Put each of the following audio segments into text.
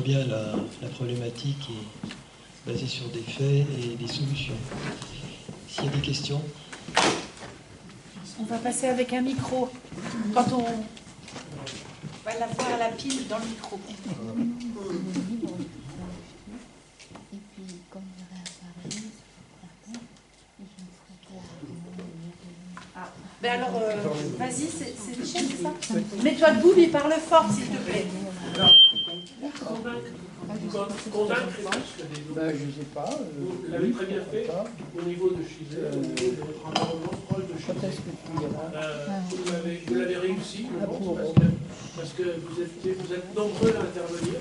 bien la problématique est basée sur des faits et des solutions. S'il y a des questions. On va passer avec un micro. Quand on va l'avoir à la pile dans le micro. Ah. Ben alors, vas-y, c'est Michel, c'est ça? Mets-toi debout, mais parle fort, s'il te plaît. Convaincre, ben, je ne sais pas. Vous l'avez très bien fait au niveau de Chizé, au niveau de votre environnement proche de Chizé. Vous l'avez réussi, je pense, parce que vous êtes nombreux à intervenir,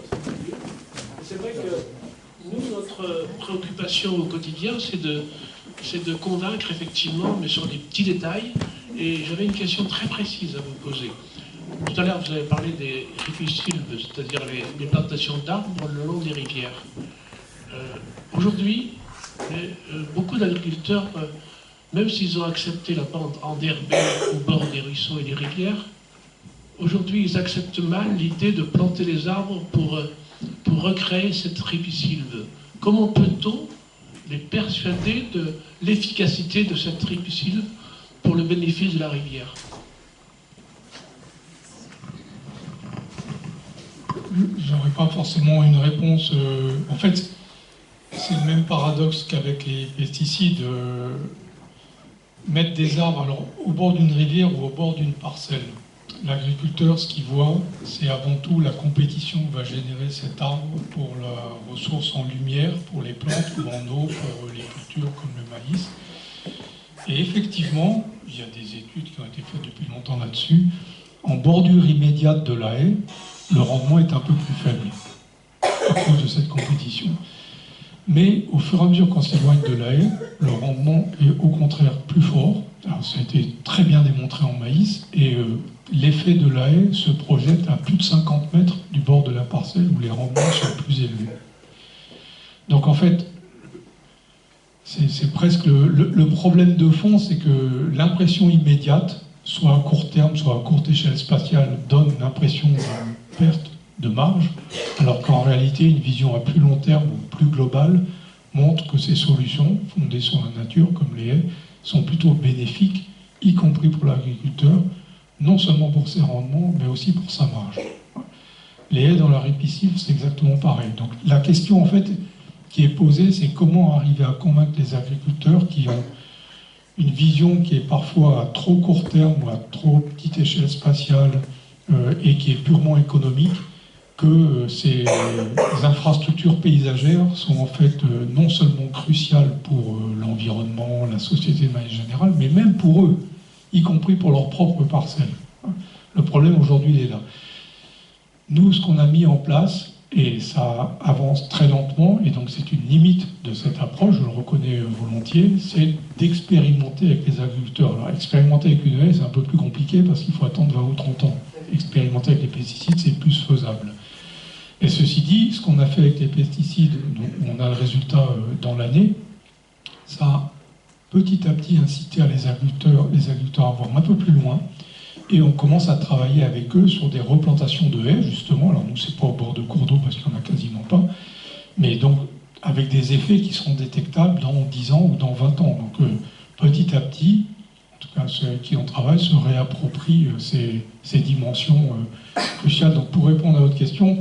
c'est vrai que nous, notre préoccupation au quotidien, c'est de convaincre effectivement, mais sur des petits détails. Et j'avais une question très précise à vous poser. Tout à l'heure, vous avez parlé des ripisylves, c'est-à-dire les plantations d'arbres le long des rivières. Aujourd'hui, beaucoup d'agriculteurs, même s'ils ont accepté la pente enherbée au bord des ruisseaux et des rivières, aujourd'hui, ils acceptent mal l'idée de planter les arbres pour recréer cette ripisylve. Comment peut-on les persuader de l'efficacité de cette ripisylve pour le bénéfice de la rivière? J'aurais pas forcément une réponse. En fait, c'est le même paradoxe qu'avec les pesticides. Mettre des arbres alors, au bord d'une rivière ou au bord d'une parcelle. L'agriculteur, ce qu'il voit, c'est avant tout la compétition que va générer cet arbre pour la ressource en lumière, pour les plantes ou en eau, pour les cultures comme le maïs. Et effectivement, il y a des études qui ont été faites depuis longtemps là-dessus. En bordure immédiate de la haie, le rendement est un peu plus faible à cause de cette compétition. Mais au fur et à mesure qu'on s'éloigne de la haie, le rendement est au contraire plus fort. Alors, ça a été très bien démontré en maïs, et l'effet de la haie se projette à plus de 50 mètres du bord de la parcelle où les rendements sont plus élevés. Donc en fait, c'est presque le problème de fond, c'est que l'impression immédiate, soit à court terme, soit à courte échelle spatiale, donne l'impression d'une perte de marge, alors qu'en réalité, une vision à plus long terme ou plus globale montre que ces solutions, fondées sur la nature, comme les haies, sont plutôt bénéfiques, y compris pour l'agriculteur, non seulement pour ses rendements, mais aussi pour sa marge. Les haies dans la ripisylve, c'est exactement pareil. Donc la question, en fait, qui est posée, c'est comment arriver à convaincre les agriculteurs qui ont une vision qui est parfois à trop court terme ou à trop petite échelle spatiale et qui est purement économique, que ces infrastructures paysagères sont en fait non seulement cruciales pour l'environnement, la société de manière générale, mais même pour eux, y compris pour leurs propres parcelles. Le problème aujourd'hui, il est là. Nous, ce qu'on a mis en place, et ça avance très lentement, et donc c'est une limite de cette approche, je le reconnais volontiers, c'est d'expérimenter avec les agriculteurs. Alors expérimenter avec une haie, c'est un peu plus compliqué parce qu'il faut attendre 20 ou 30 ans. Expérimenter avec les pesticides, c'est plus faisable. Et ceci dit, ce qu'on a fait avec les pesticides, on a le résultat dans l'année, ça a petit à petit incité à les agriculteurs à voir un peu plus loin, et on commence à travailler avec eux sur des replantations de haies, justement. Alors nous, c'est pas au bord de cours d'eau parce qu'il n'y en a quasiment pas, mais donc avec des effets qui seront détectables dans 10 ans ou dans 20 ans. Donc petit à petit, en tout cas ceux avec qui on travaille, se réapproprient ces dimensions cruciales. Donc pour répondre à votre question,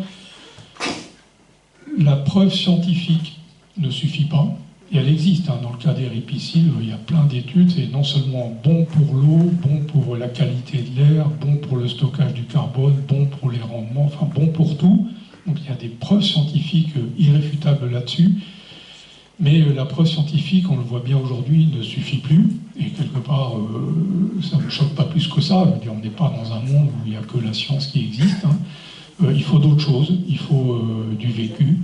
la preuve scientifique ne suffit pas, et elle existe. Dans le cas des ripisylves, il y a plein d'études, c'est non seulement bon pour l'eau, bon pour la qualité de l'air, bon pour le stockage du carbone, bon pour les rendements, enfin bon pour tout. Donc il y a des preuves scientifiques irréfutables là-dessus, mais la preuve scientifique, on le voit bien aujourd'hui, ne suffit plus, et quelque part, ça ne me choque pas plus que ça. Je veux dire, on n'est pas dans un monde où il n'y a que la science qui existe. Il faut d'autres choses, il faut du vécu.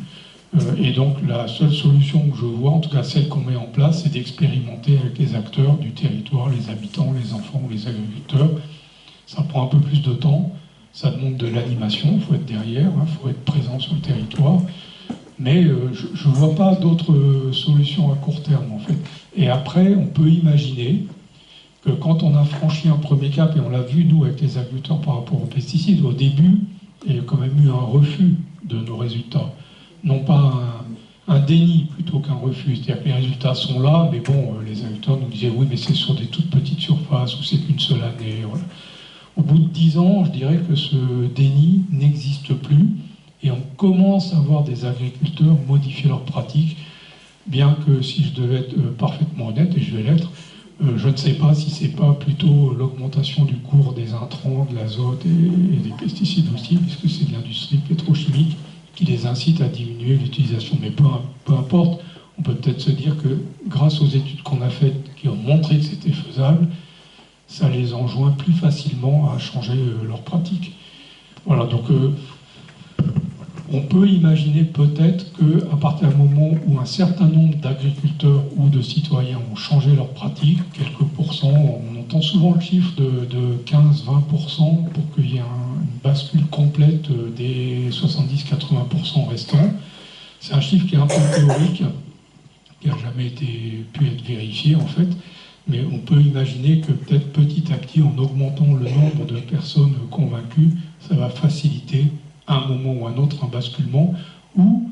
Et donc la seule solution que je vois, en tout cas celle qu'on met en place, c'est d'expérimenter avec les acteurs du territoire, les habitants, les enfants, les agriculteurs. Ça prend un peu plus de temps, ça demande de l'animation, il faut être derrière, il faut être présent sur le territoire. Mais je ne vois pas d'autres solutions à court terme en fait. Et après, on peut imaginer que quand on a franchi un premier cap, et on l'a vu nous avec les agriculteurs par rapport aux pesticides, au début, il y a quand même eu un refus de nos résultats. Non pas un déni plutôt qu'un refus. C'est-à-dire que les résultats sont là, mais bon, les agriculteurs nous disaient oui, mais c'est sur des toutes petites surfaces ou c'est qu'une seule année. Voilà. Au bout de 10 ans, je dirais que ce déni n'existe plus et on commence à voir des agriculteurs modifier leurs pratiques, bien que si je devais être parfaitement honnête, et je vais l'être, je ne sais pas si c'est pas plutôt l'augmentation du cours des intrants, de l'azote et des pesticides aussi, puisque c'est de l'industrie pétrochimique qui les incite à diminuer l'utilisation. Mais peu importe, on peut peut-être se dire que grâce aux études qu'on a faites, qui ont montré que c'était faisable, ça les enjoint plus facilement à changer leurs pratiques. Voilà, donc on peut imaginer peut-être qu'à partir du moment où un certain nombre d'agriculteurs ou de citoyens ont changé leurs pratiques, quelques pourcents, on entend souvent le chiffre de 15-20% pour qu'il y ait une bascule complète des 70-80% restants. C'est un chiffre qui est un peu théorique, qui n'a jamais pu être vérifié en fait, mais on peut imaginer que peut-être petit à petit, en augmentant le nombre de personnes convaincues, ça va faciliter à un moment ou à un autre un basculement où,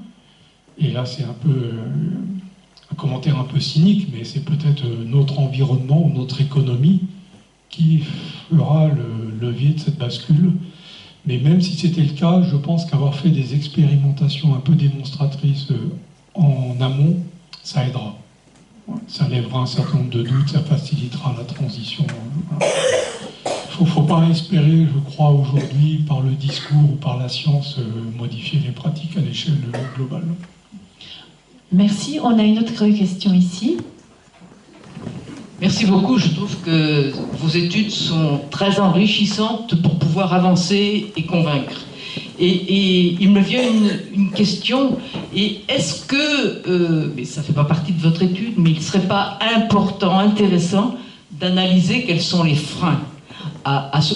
et là c'est un peu un commentaire un peu cynique, mais c'est peut-être notre environnement ou notre économie qui fera le levier de cette bascule. Mais même si c'était le cas, je pense qu'avoir fait des expérimentations un peu démonstratrices en amont, ça aidera. Ça lèvera un certain nombre de doutes, ça facilitera la transition. Il ne faut pas espérer, je crois, aujourd'hui, par le discours ou par la science, modifier les pratiques à l'échelle globale. Merci. On a une autre question ici. Merci beaucoup. Je trouve que vos études sont très enrichissantes pour pouvoir avancer et convaincre. Et il me vient une question. Et est-ce que, mais ça ne fait pas partie de votre étude, mais il ne serait pas important, intéressant d'analyser quels sont les freins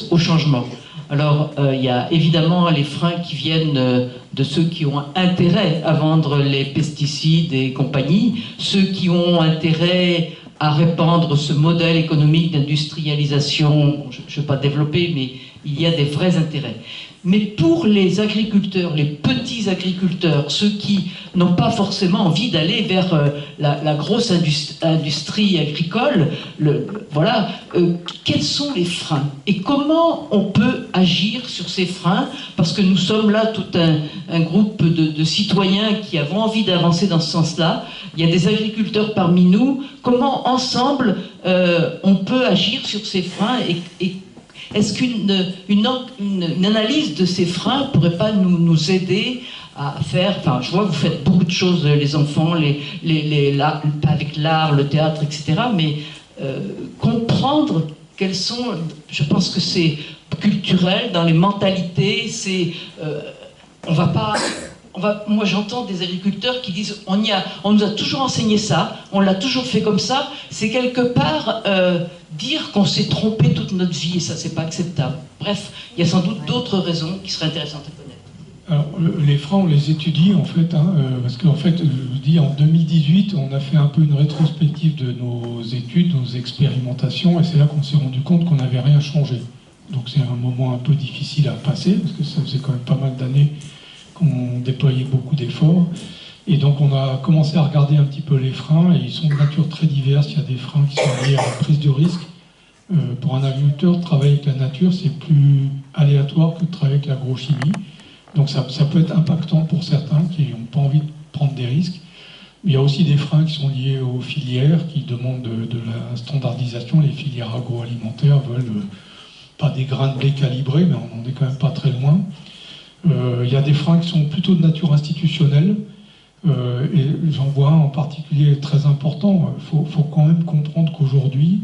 au changement? Alors, il y a évidemment les freins qui viennent de ceux qui ont intérêt à vendre les pesticides et compagnie, ceux qui ont intérêt à répandre ce modèle économique d'industrialisation. Je ne vais pas développer, mais il y a des vrais intérêts. Mais pour les agriculteurs, les petits agriculteurs, ceux qui n'ont pas forcément envie d'aller vers la grosse industrie agricole, voilà, quels sont les freins? Et comment on peut agir sur ces freins? Parce que nous sommes là tout un groupe de citoyens qui avons envie d'avancer dans ce sens-là. Il y a des agriculteurs parmi nous. Comment, ensemble, on peut agir sur ces freins et est-ce qu'une analyse de ces freins ne pourrait pas nous aider à faire... Enfin, je vois que vous faites beaucoup de choses, les enfants, avec l'art, le théâtre, etc. Mais comprendre quels sont... Je pense que c'est culturel, dans les mentalités, c'est... moi, j'entends des agriculteurs qui disent on nous a toujours enseigné ça, on l'a toujours fait comme ça. C'est quelque part dire qu'on s'est trompé toute notre vie et ça, c'est pas acceptable. Bref, il y a sans doute d'autres raisons qui seraient intéressantes à connaître. Alors, les freins, on les étudie en fait, parce qu'en fait, je vous dis, en 2018, on a fait un peu une rétrospective de nos études, nos expérimentations, et c'est là qu'on s'est rendu compte qu'on n'avait rien changé. Donc c'est un moment un peu difficile à passer, parce que ça faisait quand même pas mal d'années qu'on déployait beaucoup d'efforts. Et donc on a commencé à regarder un petit peu les freins, et ils sont de nature très diverse. Il y a des freins qui sont liés à la prise de risque. Pour un agriculteur, travailler avec la nature, c'est plus aléatoire que de travailler avec l'agrochimie. Donc ça peut être impactant pour certains qui n'ont pas envie de prendre des risques. Il y a aussi des freins qui sont liés aux filières, qui demandent de la standardisation. Les filières agroalimentaires veulent pas des grains de blé calibrés, mais on n'en est quand même pas très loin. Il y a des freins qui sont plutôt de nature institutionnelle, et j'en vois un en particulier très important. Il faut quand même comprendre qu'aujourd'hui,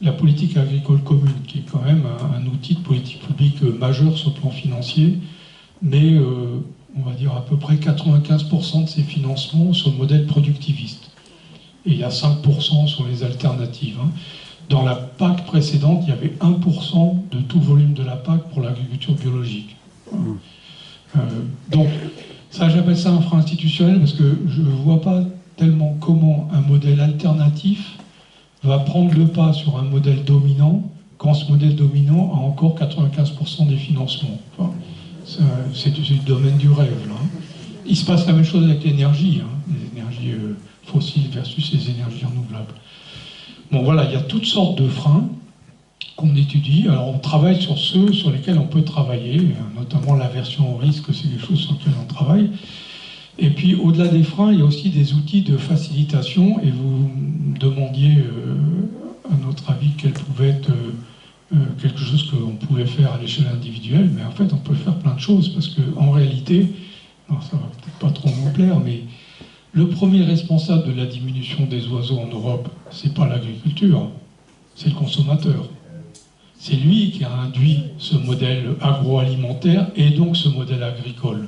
la politique agricole commune, qui est quand même un outil de politique publique majeur sur le plan financier, mais on va dire à peu près 95% de ses financements sur le modèle productiviste. Et il y a 5% sur les alternatives. Dans la PAC précédente, il y avait 1% de tout volume de la PAC pour l'agriculture biologique. Donc, ça, j'appelle ça un frein institutionnel parce que je ne vois pas tellement comment un modèle alternatif va prendre le pas sur un modèle dominant quand ce modèle dominant a encore 95% des financements. Enfin, C'est du domaine du rêve, là. Il se passe la même chose avec l'énergie, les énergies fossiles versus les énergies renouvelables. Bon, voilà, il y a toutes sortes de freins qu'on étudie. Alors, on travaille sur ceux sur lesquels on peut travailler, notamment l'aversion au risque, c'est des choses sur lesquelles on travaille. Et puis, au-delà des freins, il y a aussi des outils de facilitation, et vous me demandiez, à notre avis, quel pouvait être quelque chose qu'on pouvait faire à l'échelle individuelle, mais en fait, on peut faire plein de choses, parce qu'en réalité, alors ça va peut-être pas trop nous plaire, mais le premier responsable de la diminution des oiseaux en Europe, c'est pas l'agriculture, c'est le consommateur. C'est lui qui a induit ce modèle agroalimentaire et donc ce modèle agricole.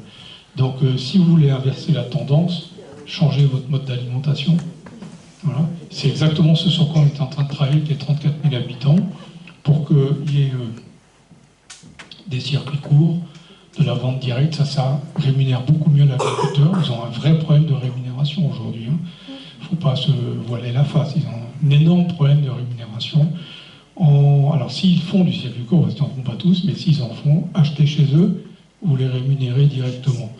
Donc si vous voulez inverser la tendance, changez votre mode d'alimentation. Voilà. C'est exactement ce sur quoi on est en train de travailler avec les 34 000 habitants, pour qu'il y ait des circuits courts, de la vente directe, ça rémunère beaucoup mieux l'agriculteur. Ils ont un vrai problème de rémunération aujourd'hui. Il ne faut pas se voiler la face. Ils ont un énorme problème de rémunération. Alors s'ils font du circuit court, parce qu'ils n'en font pas tous, mais s'ils en font, achetez chez eux, vous les rémunérez directement.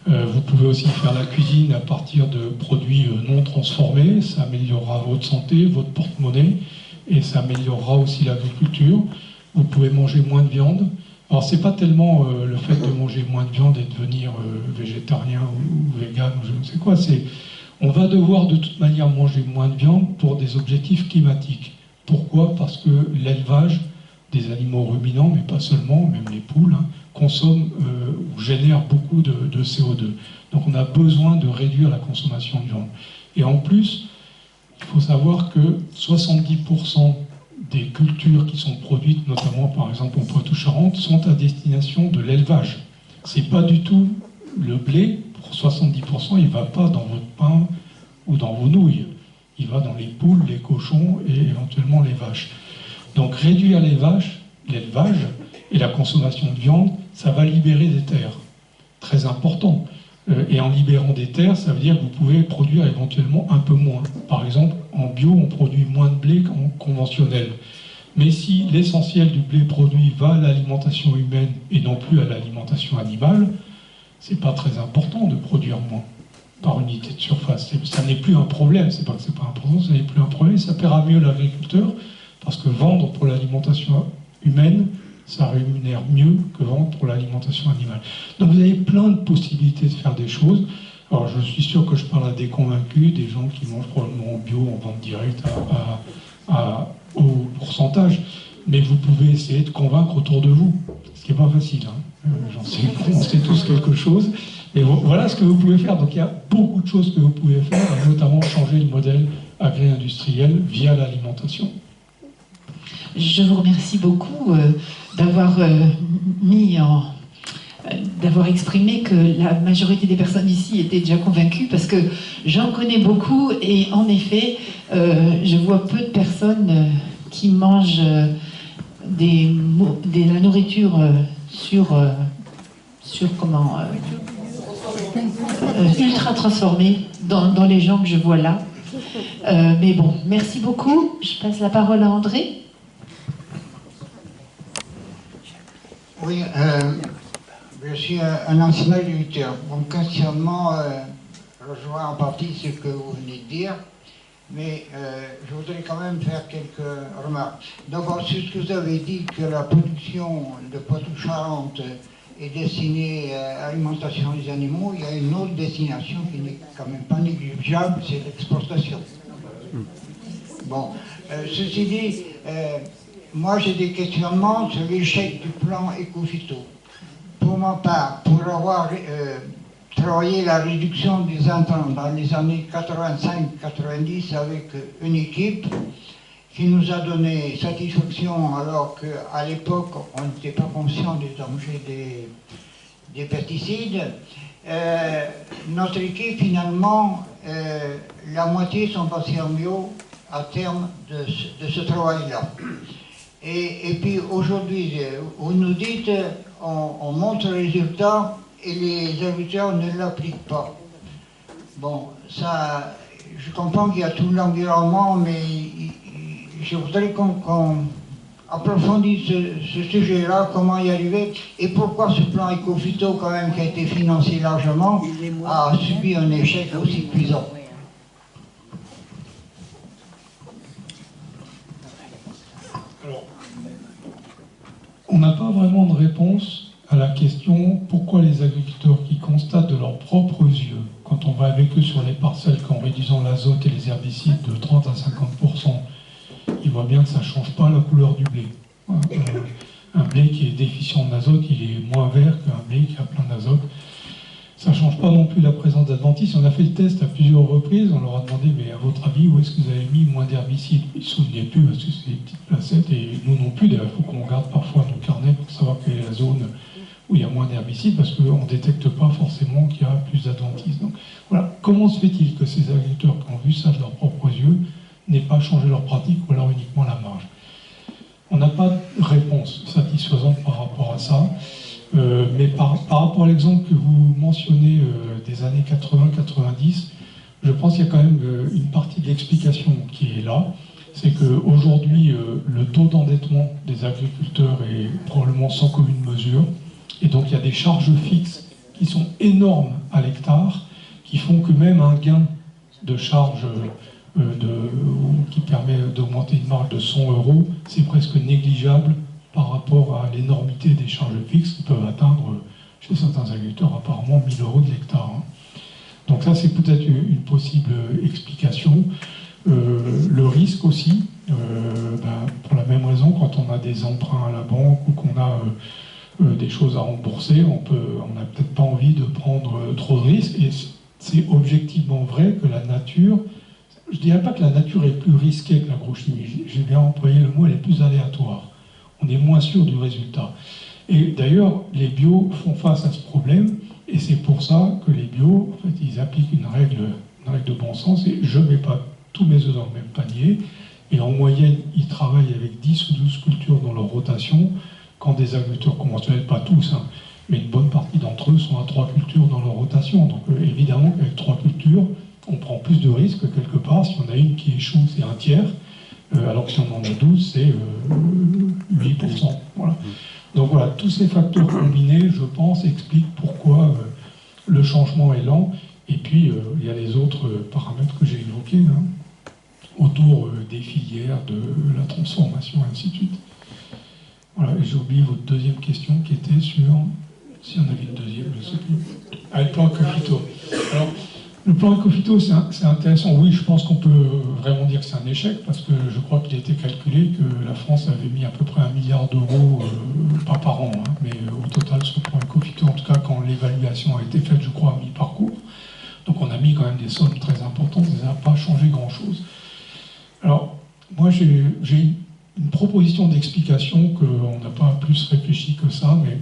Vous pouvez aussi faire la cuisine à partir de produits non transformés. Ça améliorera votre santé, votre porte-monnaie, et ça améliorera aussi l'agriculture. Vous pouvez manger moins de viande. Alors, c'est pas tellement le fait de manger moins de viande et de devenir végétarien ou vegan ou je ne sais quoi, c'est on va devoir de toute manière manger moins de viande pour des objectifs climatiques. Pourquoi? Parce que l'élevage des animaux ruminants, mais pas seulement, même les poules, consomme ou génère beaucoup de CO2. Donc on a besoin de réduire la consommation de viande. Et en plus, il faut savoir que 70% des cultures qui sont produites, notamment par exemple en Poitou-Charentes, sont à destination de l'élevage. C'est pas du tout le blé, pour 70%, il ne va pas dans votre pain ou dans vos nouilles. Il va dans les poules, les cochons et éventuellement les vaches. Donc réduire l'élevage et la consommation de viande, ça va libérer des terres. Très important. Et en libérant des terres, ça veut dire que vous pouvez produire éventuellement un peu moins. Par exemple, en bio, on produit moins de blé qu'en conventionnel. Mais si l'essentiel du blé produit va à l'alimentation humaine et non plus à l'alimentation animale, c'est pas très important de produire moins par unité de surface. Ça n'est plus un problème, c'est pas que c'est pas important, ça n'est plus un problème, ça paiera mieux l'agriculteur, parce que vendre pour l'alimentation humaine, ça rémunère mieux que vendre pour l'alimentation animale. Donc vous avez plein de possibilités de faire des choses. Alors je suis sûr que je parle à des convaincus, des gens qui mangent probablement en bio, en vente directe au pourcentage, mais vous pouvez essayer de convaincre autour de vous, ce qui n'est pas facile. J'en sais, on sait tous quelque chose. Et voilà ce que vous pouvez faire. Donc il y a beaucoup de choses que vous pouvez faire, notamment changer le modèle agri-industriel via l'alimentation. Je vous remercie beaucoup d'avoir d'avoir exprimé que la majorité des personnes ici étaient déjà convaincues, parce que j'en connais beaucoup et en effet, je vois peu de personnes qui mangent de la nourriture ultra transformée dans les gens que je vois là. Mais bon, merci beaucoup. Je passe la parole à André. Oui, je suis un ancien agriculteur. Mon questionnement rejoint en partie ce que vous venez de dire, mais je voudrais quand même faire quelques remarques. D'abord, sur ce que vous avez dit, que la production de Poitou-Charentes est destinée à l'alimentation des animaux, il y a une autre destination qui n'est quand même pas négligeable, c'est l'exportation. Bon, ceci dit, moi j'ai des questionnements sur l'échec du plan Éco-Phyto. Pour ma part, pour avoir travaillé la réduction des intrants dans les années 85-90 avec une équipe qui nous a donné satisfaction, alors qu'à l'époque on n'était pas conscient des dangers des pesticides, notre équipe finalement, la moitié sont passés en bio à terme de ce travail-là. Et puis aujourd'hui, vous nous dites, on montre le résultat et les agriculteurs ne l'appliquent pas. Bon, ça, je comprends qu'il y a tout l'environnement, mais je voudrais approfondisse ce sujet-là, comment y arriver, et pourquoi ce plan éco-phyto, quand même, qui a été financé largement, a subi un échec aussi cuisant. Alors, on n'a pas vraiment de réponse à la question pourquoi les agriculteurs qui constatent de leurs propres yeux, quand on va avec eux sur les parcelles, qu'en réduisant l'azote et les herbicides de 30 à 50%, ils voient bien que ça ne change pas la couleur du blé. Un blé qui est déficient en azote, il est moins vert qu'un blé qui a plein d'azote. Ça ne change pas non plus la présence d'adventices. On a fait le test à plusieurs reprises, on leur a demandé, mais à votre avis, où est-ce que vous avez mis moins d'herbicides? Ils ne se souvenaient plus parce que c'est des petites placettes, et nous non plus. D'ailleurs, il faut qu'on regarde parfois nos carnets pour savoir quelle est la zone où il y a moins d'herbicides, parce qu'on ne détecte pas forcément qu'il y a plus d'adventices. Donc voilà, comment se fait-il que ces agriculteurs qui ont vu ça de leurs propres yeux n'aient pas changé leur pratique, ou alors uniquement la marge? On n'a pas de réponse satisfaisante par rapport à ça. Mais par rapport à l'exemple que vous mentionnez des années 80-90, je pense qu'il y a quand même une partie de l'explication qui est là. C'est qu'aujourd'hui, le taux d'endettement des agriculteurs est probablement sans commune mesure. Et donc il y a des charges fixes qui sont énormes à l'hectare, qui font que même un gain de charge qui permet d'augmenter une marge de 100 €, c'est presque négligeable par rapport à l'énormité des charges fixes qui peuvent atteindre, chez certains agriculteurs, apparemment 1 000 € de l'hectare. Donc ça, c'est peut-être une possible explication. Le risque aussi, pour la même raison, quand on a des emprunts à la banque ou qu'on a des choses à rembourser, on n'a peut-être pas envie de prendre trop de risques. Et c'est objectivement vrai que la nature, je ne dirais pas que la nature est plus risquée que l'agrochimie, j'ai bien employé le mot, elle est plus aléatoire. On est moins sûr du résultat. Et d'ailleurs, les bios font face à ce problème, et c'est pour ça que les bios, en fait, ils appliquent une règle de bon sens, et je ne mets pas tous mes œufs dans le même panier, et en moyenne, ils travaillent avec 10 ou 12 cultures dans leur rotation, quand des agriculteurs conventionnels, pas tous, mais une bonne partie d'entre eux sont à 3 cultures dans leur rotation. Donc évidemment qu'avec 3 cultures, on prend plus de risques quelque part. Si on a une qui échoue, c'est un tiers. Alors que si on en a 12, c'est 8%. Voilà. Donc voilà, tous ces facteurs combinés, je pense, expliquent pourquoi le changement est lent. Et puis, il y a les autres paramètres que j'ai évoqués, autour des filières, de la transformation, et ainsi de suite. Voilà, et j'ai oublié votre deuxième question qui était sur... Si on avait une deuxième, je ne sais plus. Ah, le plan éco-phyto. Alors, le plan éco-phyto, c'est intéressant. Oui, je pense qu'on peut vraiment dire que c'est un échec, parce que je crois qu'il a été calculé que la France avait mis à peu près 1 milliard d'euros, pas par an, mais au total sur le plan éco-phyto, en tout cas quand l'évaluation a été faite, je crois, à mi-parcours. Donc on a mis quand même des sommes très importantes, ça n'a pas changé grand-chose. Alors, moi j'ai une proposition d'explication qu'on n'a pas plus réfléchi que ça, mais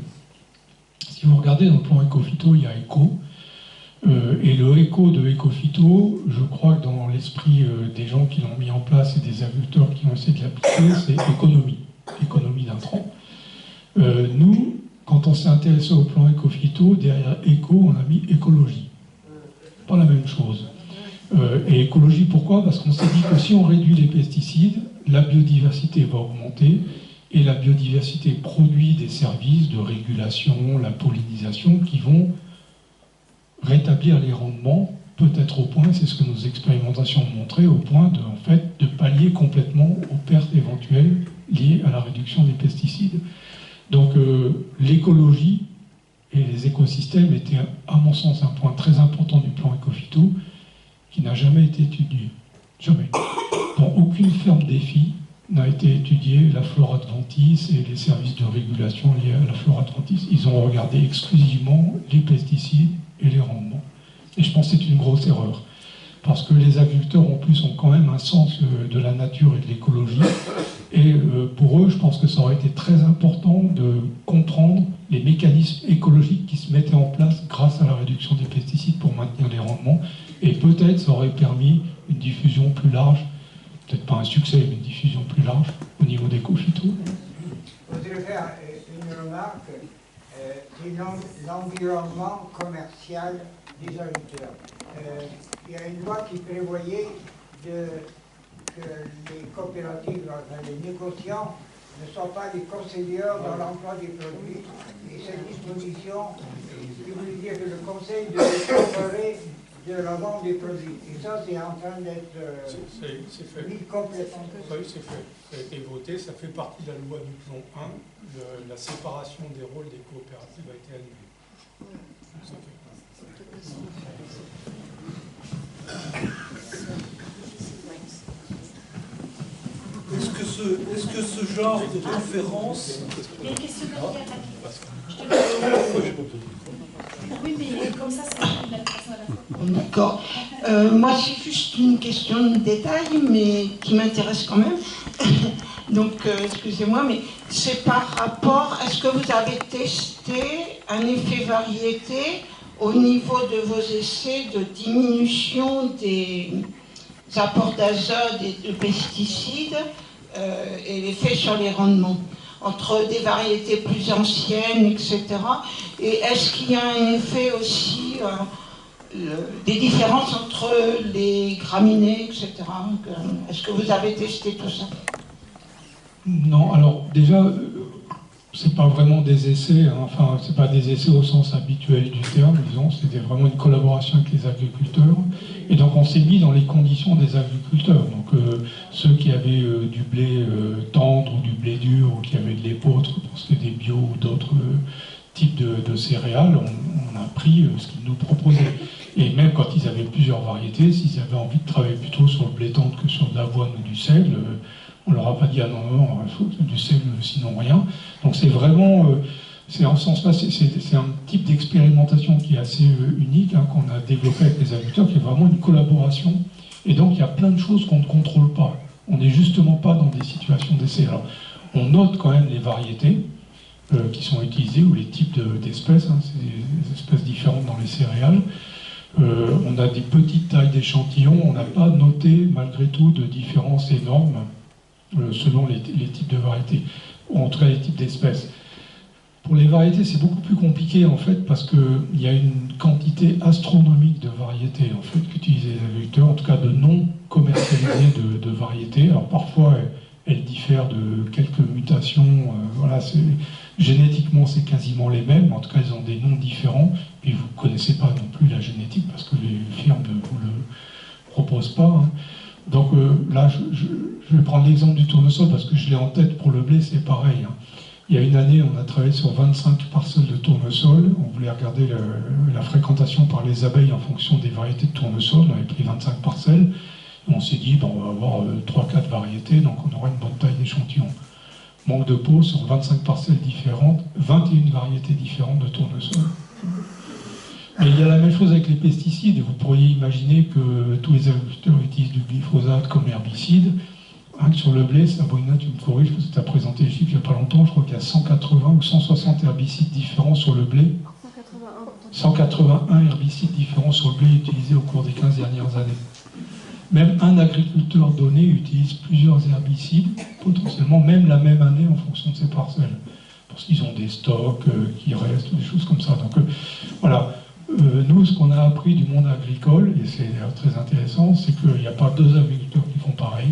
si vous regardez dans le plan éco-phyto, il y a éco. Et le éco de éco-phyto, je crois que dans l'esprit des gens qui l'ont mis en place et des agriculteurs qui ont essayé de l'appliquer, c'est économie d'intrants. Nous, quand on s'est intéressé au plan éco-phyto, derrière éco, on a mis écologie. Pas la même chose. Et écologie, pourquoi? Parce qu'on s'est dit que si on réduit les pesticides, la biodiversité va augmenter, et la biodiversité produit des services de régulation, la pollinisation, qui vont rétablir les rendements, peut-être au point, c'est ce que nos expérimentations ont montré, au point de pallier complètement aux pertes éventuelles liées à la réduction des pesticides. Donc l'écologie et les écosystèmes étaient, à mon sens, un point très important du plan éco-phyto qui n'a jamais été étudié. Jamais. Dans aucune ferme défi n'a été étudiée la flore adventice et les services de régulation liés à la flore adventice. Ils ont regardé exclusivement les pesticides et les rendements. Et je pense que c'est une grosse erreur. Parce que les agriculteurs, en plus, ont quand même un sens de la nature et de l'écologie. Et pour eux, je pense que ça aurait été très important de comprendre les mécanismes écologiques qui se mettaient en place grâce à la réduction des pesticides pour maintenir les rendements. Et peut-être ça aurait permis une diffusion plus large, peut-être pas un succès, mais une diffusion plus large au niveau des d'éco-phyto. Je voudrais faire une remarque. C'est l'environnement commercial des agriculteurs. Il y a une loi qui prévoyait que les coopératives, enfin, les négociants, ne sont pas des conseillers dans l'emploi des produits. Et cette disposition qui voulait dire que le conseil devait s'emparer de la vente des produits. Et ça, c'est en train d'être mis complètement. Oui, c'est fait. Ça a été voté, ça fait partie de la loi du plan 1. La séparation des rôles des coopératives a été annulée. C'est fait. Est-ce que ce genre de conférence... Il y a une question derrière. Oui, mais comme ça, c'est une personne à la fois. D'accord. Moi, c'est juste une question de détail, mais qui m'intéresse quand même. Donc, excusez-moi, mais c'est par rapport... Est-ce que vous avez testé un effet variété au niveau de vos essais de diminution des apports d'azote et de pesticides et l'effet sur les rendements, entre des variétés plus anciennes, etc. Et est-ce qu'il y a un effet aussi, des différences entre les graminées, etc. Est-ce que vous avez testé tout ça? Non, alors déjà, c'est pas vraiment des essais, hein, enfin, c'est pas des essais au sens habituel du terme, disons, c'était vraiment une collaboration avec les agriculteurs. Et donc on s'est mis dans les conditions des agriculteurs. Donc ceux qui avaient du blé tendre ou du blé dur, ou qui avaient de l'épeautre, parce que des bio ou d'autres types de céréales, on a pris ce qu'ils nous proposaient. Et même quand ils avaient plusieurs variétés, s'ils avaient envie de travailler plutôt sur le blé tendre que sur de l'avoine ou du sel, on leur a pas dit ah non, il faut du sel, sinon rien. Donc c'est vraiment, c'est en ce sens-là, c'est un type d'expérimentation qui est assez unique, hein, qu'on a développé avec les agriculteurs, qui est vraiment une collaboration. Et donc il y a plein de choses qu'on ne contrôle pas. On n'est justement pas dans des situations d'essai. Alors on note quand même les variétés qui sont utilisées ou les types d'espèces, hein, c'est des espèces différentes dans les céréales. On a des petites tailles d'échantillons, on n'a pas noté malgré tout de différences énormes selon les types de variétés, ou en tout cas les types d'espèces. Pour les variétés, c'est beaucoup plus compliqué en fait, parce qu'il y a une quantité astronomique de variétés en fait qu'utilisent les agriculteurs, en tout cas de non commercialisées de variétés. Alors parfois elles diffèrent de quelques mutations, voilà, génétiquement c'est quasiment les mêmes, en tout cas elles ont des noms différents, puis vous ne connaissez pas non plus la génétique parce que les firmes ne vous le proposent pas. Hein. Donc là, je vais prendre l'exemple du tournesol parce que je l'ai en tête. Pour le blé, c'est pareil. Hein. Il y a une année, on a travaillé sur 25 parcelles de tournesol. On voulait regarder la fréquentation par les abeilles en fonction des variétés de tournesol. On avait pris 25 parcelles. Et on s'est dit, bon, on va avoir 3-4 variétés, donc on aura une bonne taille d'échantillon. Manque de peau, sur 25 parcelles différentes, 21 variétés différentes de tournesol. Mais il y a la même chose avec les pesticides. Vous pourriez imaginer que tous les agriculteurs utilisent du glyphosate comme herbicide. Hein, sur le blé, Sabrina, tu me corriges parce que tu as présenté les chiffres il n'y a pas longtemps. Je crois qu'il y a 180 ou 160 herbicides différents sur le blé. 181 herbicides différents sur le blé utilisés au cours des 15 dernières années. Même un agriculteur donné utilise plusieurs herbicides, potentiellement même la même année en fonction de ses parcelles. Parce qu'ils ont des stocks qui restent, des choses comme ça. Donc voilà. Nous, ce qu'on a appris du monde agricole, et c'est très intéressant, c'est qu'il n'y a pas deux agriculteurs qui font pareil.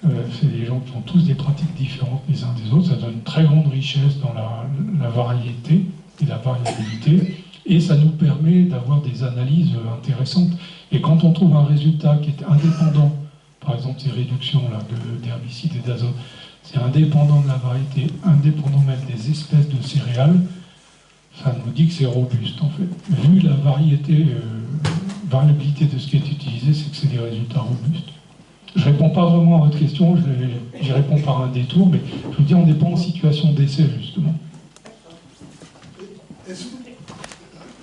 C'est des gens qui ont tous des pratiques différentes les uns des autres. Ça donne une très grande richesse dans la variété et la variabilité. Et ça nous permet d'avoir des analyses intéressantes. Et quand on trouve un résultat qui est indépendant, par exemple ces réductions-là d'herbicides et d'azote, c'est indépendant de la variété, indépendant même des espèces de céréales, ça nous dit que c'est robuste en fait. Vu la variabilité de ce qui est utilisé, c'est que c'est des résultats robustes. Je ne réponds pas vraiment à votre question, j'y réponds par un détour, mais je vous dis, on n'est pas en situation d'essai justement.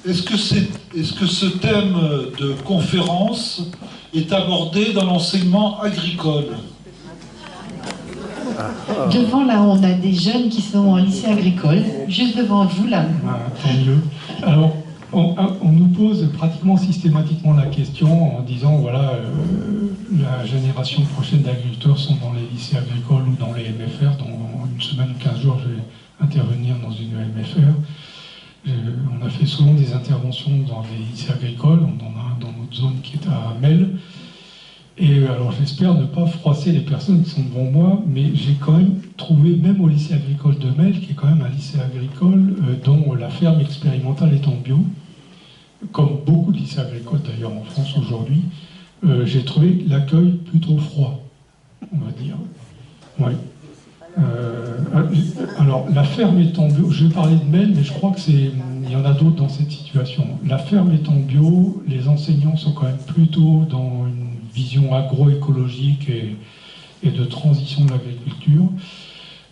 Est-ce que ce thème de conférence est abordé dans l'enseignement agricole? Devant là, on a des jeunes qui sont en lycée agricole, juste devant vous là. Tant mieux. Alors, on nous pose pratiquement systématiquement la question en disant, voilà, la génération prochaine d'agriculteurs sont dans les lycées agricoles ou dans les MFR. Dans une semaine ou 15 jours, je vais intervenir dans une MFR. On a fait souvent des interventions dans des lycées agricoles. On en a un dans notre zone qui est à Mel. Et alors j'espère ne pas froisser les personnes qui sont devant moi, mais j'ai quand même trouvé, même au lycée agricole de Mel, qui est quand même un lycée agricole dont la ferme expérimentale est en bio, comme beaucoup de lycées agricoles d'ailleurs en France aujourd'hui, j'ai trouvé l'accueil plutôt froid, on va dire. Ouais. Alors la ferme est en bio, je vais parler de Mel, mais je crois que il y en a d'autres dans cette situation. La ferme est en bio, les enseignants sont quand même plutôt dans une vision agroécologique et de transition de l'agriculture,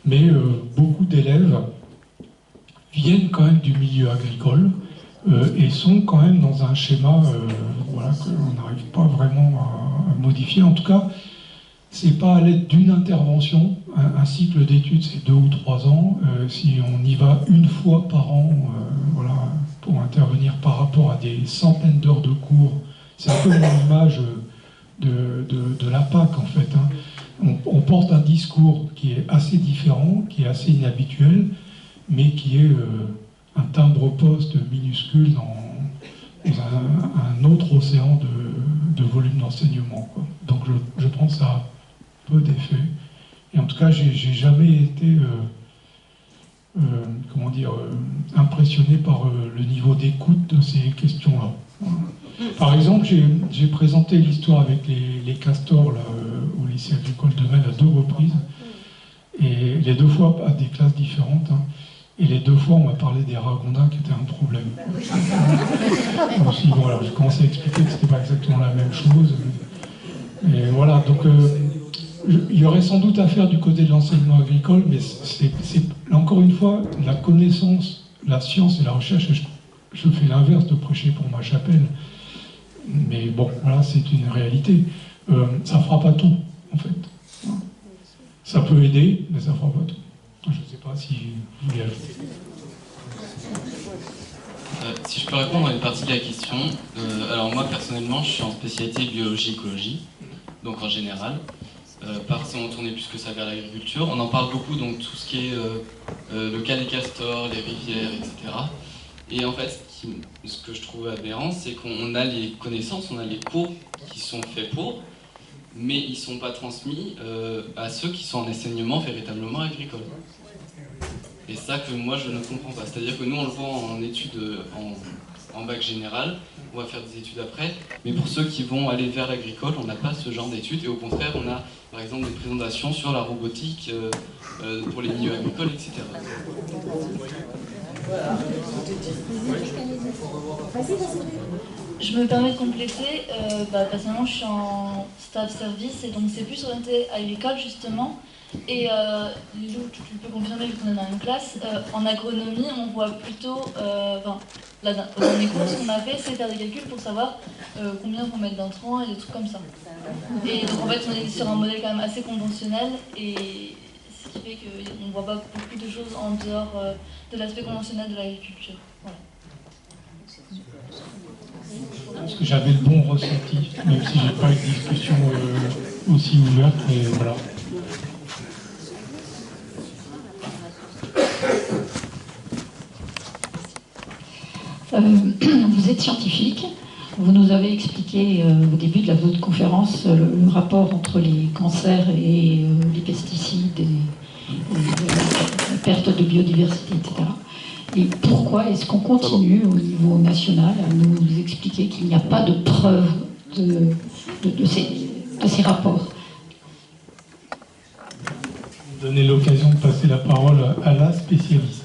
mais beaucoup d'élèves viennent quand même du milieu agricole et sont quand même dans un schéma voilà, qu'on n'arrive pas vraiment à modifier. En tout cas, c'est pas à l'aide d'une intervention. Un cycle d'études, c'est 2 ou 3 ans. Si on y va une fois par an, voilà, pour intervenir par rapport à des centaines d'heures de cours, c'est un peu mon image de la PAC en fait. Hein. On porte un discours qui est assez différent, qui est assez inhabituel, mais qui est un timbre-poste minuscule dans un autre océan de volume d'enseignement. Donc je pense que ça a peu d'effet. Et en tout cas, j'ai jamais été comment dire, impressionné par le niveau d'écoute de ces questions-là. Voilà. Par exemple, j'ai présenté l'histoire avec les castors là, au lycée agricole de Mel à 2 reprises, et les 2 fois à des classes différentes. Hein. Et les 2 fois, on m'a parlé des ragondins qui étaient un problème. Bon, alors j'ai commencé à expliquer que c'était pas exactement la même chose. Et voilà, donc il y aurait sans doute à faire du côté de l'enseignement agricole, mais c'est encore une fois la connaissance, la science et la recherche. Je fais l'inverse de prêcher pour ma chapelle. Mais bon, voilà, c'est une réalité. Ça ne fera pas tout, en fait. Ça peut aider, mais ça ne fera pas tout. Je ne sais pas si vous voulez ajouter. Si je peux répondre à une partie de la question. Alors moi, personnellement, je suis en spécialité biologie-écologie, donc en général. Pas forcément tourné plus que ça vers l'agriculture. On en parle beaucoup, donc tout ce qui est le cas des castors, les rivières, etc. Et en fait, ce que je trouve aberrant, c'est qu'on a les connaissances, on a les cours qui sont faits pour, mais ils ne sont pas transmis à ceux qui sont en enseignement véritablement agricole. Et ça que moi je ne comprends pas. C'est-à-dire que nous on le voit en études en bac général, on va faire des études après, mais pour ceux qui vont aller vers l'agricole, on n'a pas ce genre d'études, et au contraire on a par exemple des présentations sur la robotique pour les milieux agricoles, etc. Je me permets de compléter. Personnellement, je suis en staff service et donc c'est plus orienté à l'école justement. Et Lilou, tu peux confirmer vu qu'on est dans la même classe. En agronomie, on voit plutôt. Dans les cours, ce qu'on a fait, c'est faire des calculs pour savoir combien il faut mettre d'intrants et des trucs comme ça. Et donc en fait, on est sur un modèle quand même assez conventionnel et ce qui fait qu'on ne voit pas beaucoup de choses en dehors de l'aspect conventionnel de l'agriculture. Voilà. Parce que j'avais le bon ressenti, même si j'ai pas eu de discussion aussi ouverte, mais voilà. Vous êtes scientifique, vous nous avez expliqué au début de votre conférence le rapport entre les cancers et les pesticides et la perte de biodiversité, etc. Et pourquoi est-ce qu'on continue au niveau national à nous expliquer qu'il n'y a pas de preuve de ces rapports? Vous donnez l'occasion de passer la parole à la spécialiste.